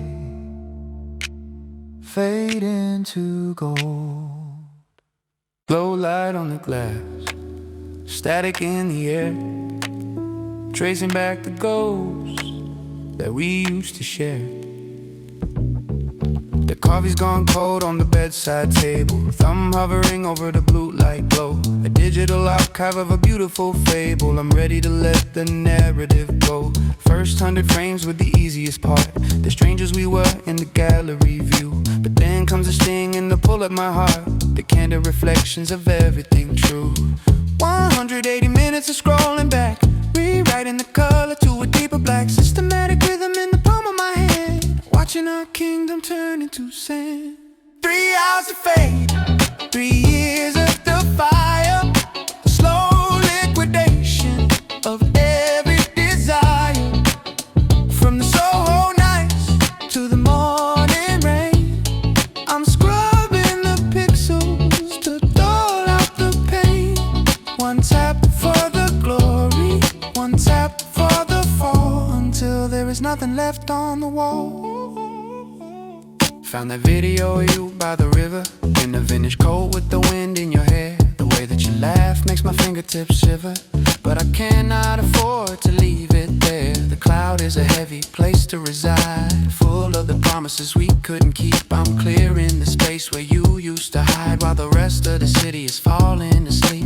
Fade into gold. Glow light on the glass, static in the air, tracing back the ghosts that we used to share. The coffee's gone cold on the bedside table, thumb hovering over the blue light glow. A digital archive of a beautiful fable, I'm ready to let the narrative go. First 100 frames were the easiest part, the strangers we were in the gallery view. But then comes a sting and the pull at my heart, the candid reflections of everything true. 180 minutes of scrolling back, rewriting the color to a deeper black. Systematic rhythm in the palm of my hand, watching our kingdom turn into sand. 3 hours of fade, 3 years of the fire, a slow liquidation of every desire. From the Soho nights to the morning rain, I'm scrubbing the pixels to dull out the pain. One tap for the glory, one tap for the fall, until there is nothing left on the wall. Found that video of you by the river, in the vintage coat with the wind in your hair. The way that you laugh makes my fingertips shiver, but I cannot afford to leave it there. The cloud is a heavy place to reside, full of the promises we couldn't keep. I'm clearing the space where you used used to hide while the rest of the city is falling asleep.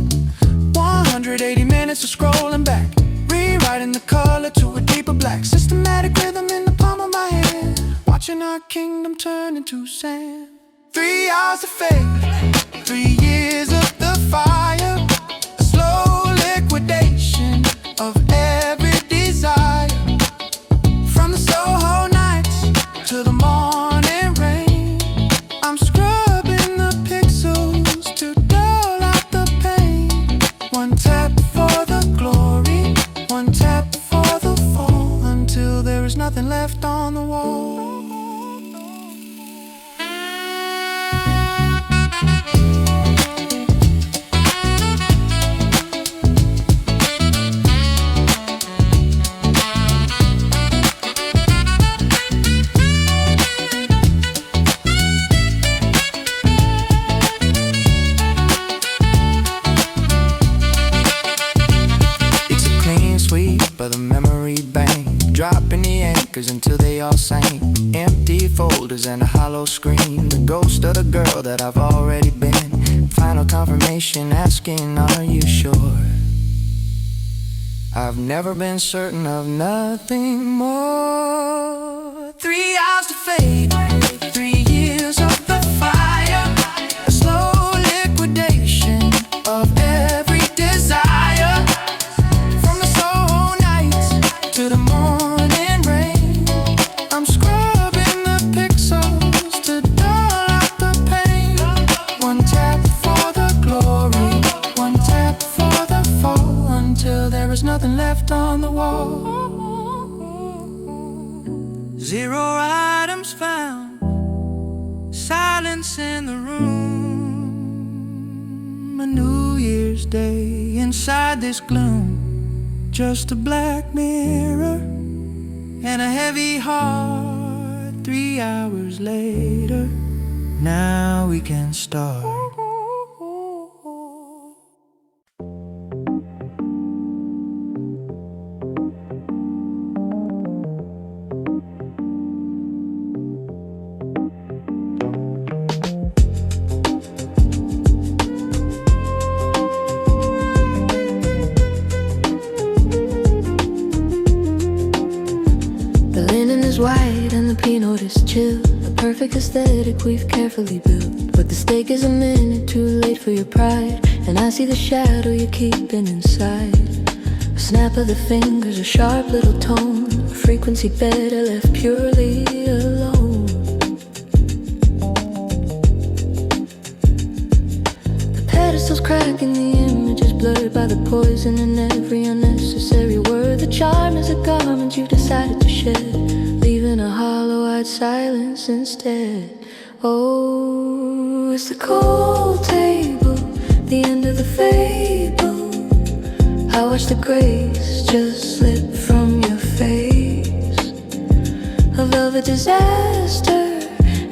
180 minutes of scrolling back, rewriting the color to a deeper black. Systematic rhythm in the palm of my hand, watching our kingdom turn into sand. 3 hours of fate, 3 years of the fire, a slow liquidation of every desire. From the Soho nights to the morning rain, I'm scrubbing the pixels to dull out the pain. One tap for the glory, one tap for the fall, until there is nothing left on the wall. By the memory bank, dropping the anchors until they all sank. Empty folders and a hollow screen, the ghost of the girl that I've already been. Final confirmation asking, are you sure? I've never been certain of nothing more. 3 hours to fade, 3 years of the fire, a slow liquidation of every desire. To the morning rain, I'm scrubbing the pixels to dull out the pain. One tap for the glory, one tap for the fall, until there is nothing left on the wall. 0 items found, silence in the room. A New Year's Day inside this gloom, just a black mirror and a heavy heart. 3 hours later, now we can start. White and the Pinot is chill, a perfect aesthetic we've carefully built. But the steak is a minute too late for your pride, and I see the shadow you're keeping inside. A snap of the fingers, a sharp little tone, a frequency better left purely alone. The pedestal's cracking, the image is blurred by the poison in every unnecessary word. The charm is a garment you've decided to shed, leaving a hollow-eyed silence instead. Oh, it's the cold table, the end of the fable. I watch the grace just slip from your face. A velvet disaster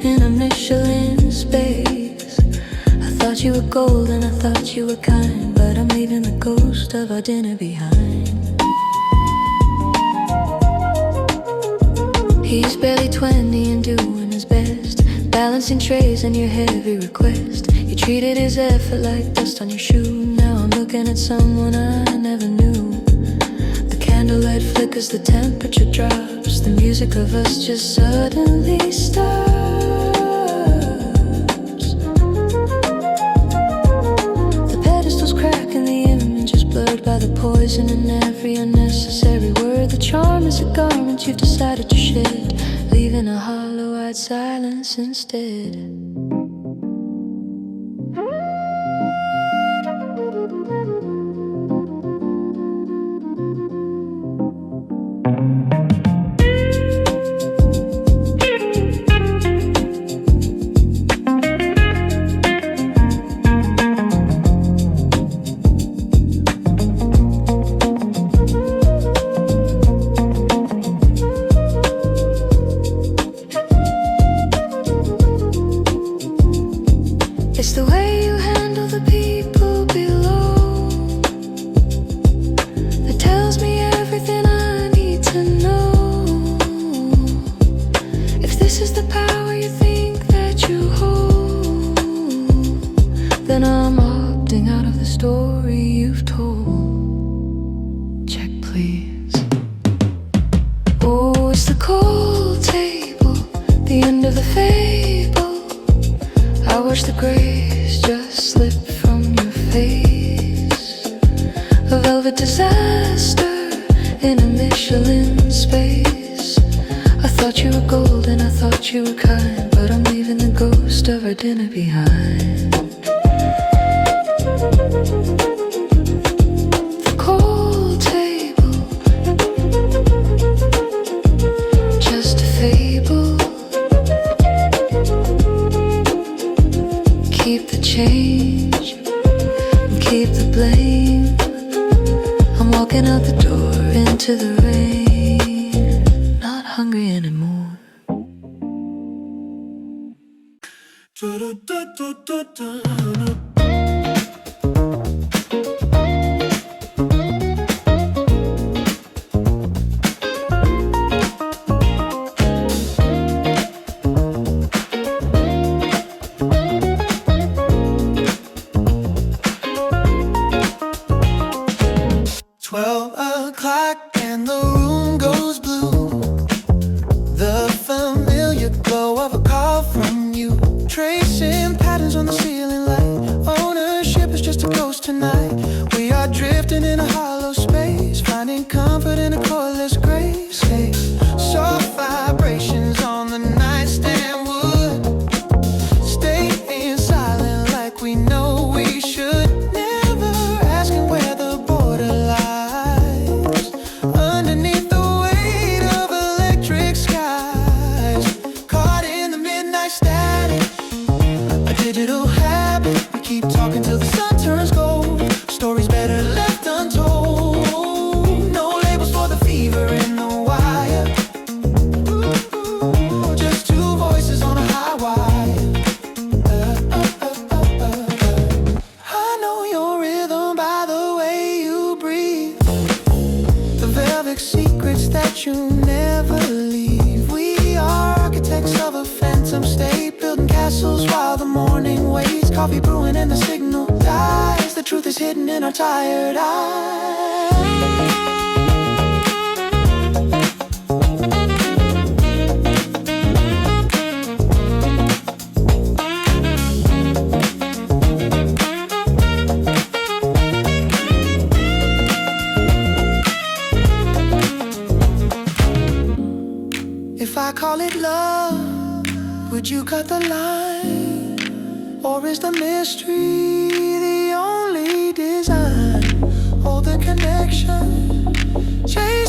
in a Michelin space. I thought you were gold and I thought you were kind, but I'm leaving the ghost of our dinner behind. He's barely 20 and doing his best, balancing trays and your heavy request. You treated his effort like dust on your shoe. Now I'm looking at someone I never knew. The candlelight flickers, the temperature drops, the music of us just suddenly stops. The pedestal's cracking, the image is blurred by the poison in every unnecessary word. The charm is a garment you've decided to shed, leaving a hollow-eyed silence instead. It's the way you handle the people below that tells me everything I need to know. If this is the power you think that you hold, the fable. I watch the grace just slip from your face. A velvet disaster in a Michelin space. I thought you were golden, I thought you were kind, but I'm leaving the ghost of our dinner behind. The cold table, just a fable. Keep the change and keep the blame. I'm walking out the door into the rain, not hungry anymore. 12 o'clock and the room goes blue. The familiar glow of a call from you, tracing patterns on the ceiling light. Ownership is just a ghost tonight. We are drifting in a hollow space, finding comfort in a cordless grace. Hey, soft vibrations on the nightstand wood, staying silent like we know we should. Never asking where the border lies, underneath the weight of electric skies. Caught in the midnight static, a digital habit. We keep talking till the sun turns gold. Stories better left untold. No labels for the fever in the wire. Ooh, just two voices on a high wire. I know your rhythm by the way you breathe, the velvet secrets that you never leave. We are architects of a phantom state, building castles while the morning waits. Coffee brewing and the signal dies. The truth is hidden in our tired eyes. If I call it love, would you cut the line? Or is the mystery the only design? Hold the connection, chase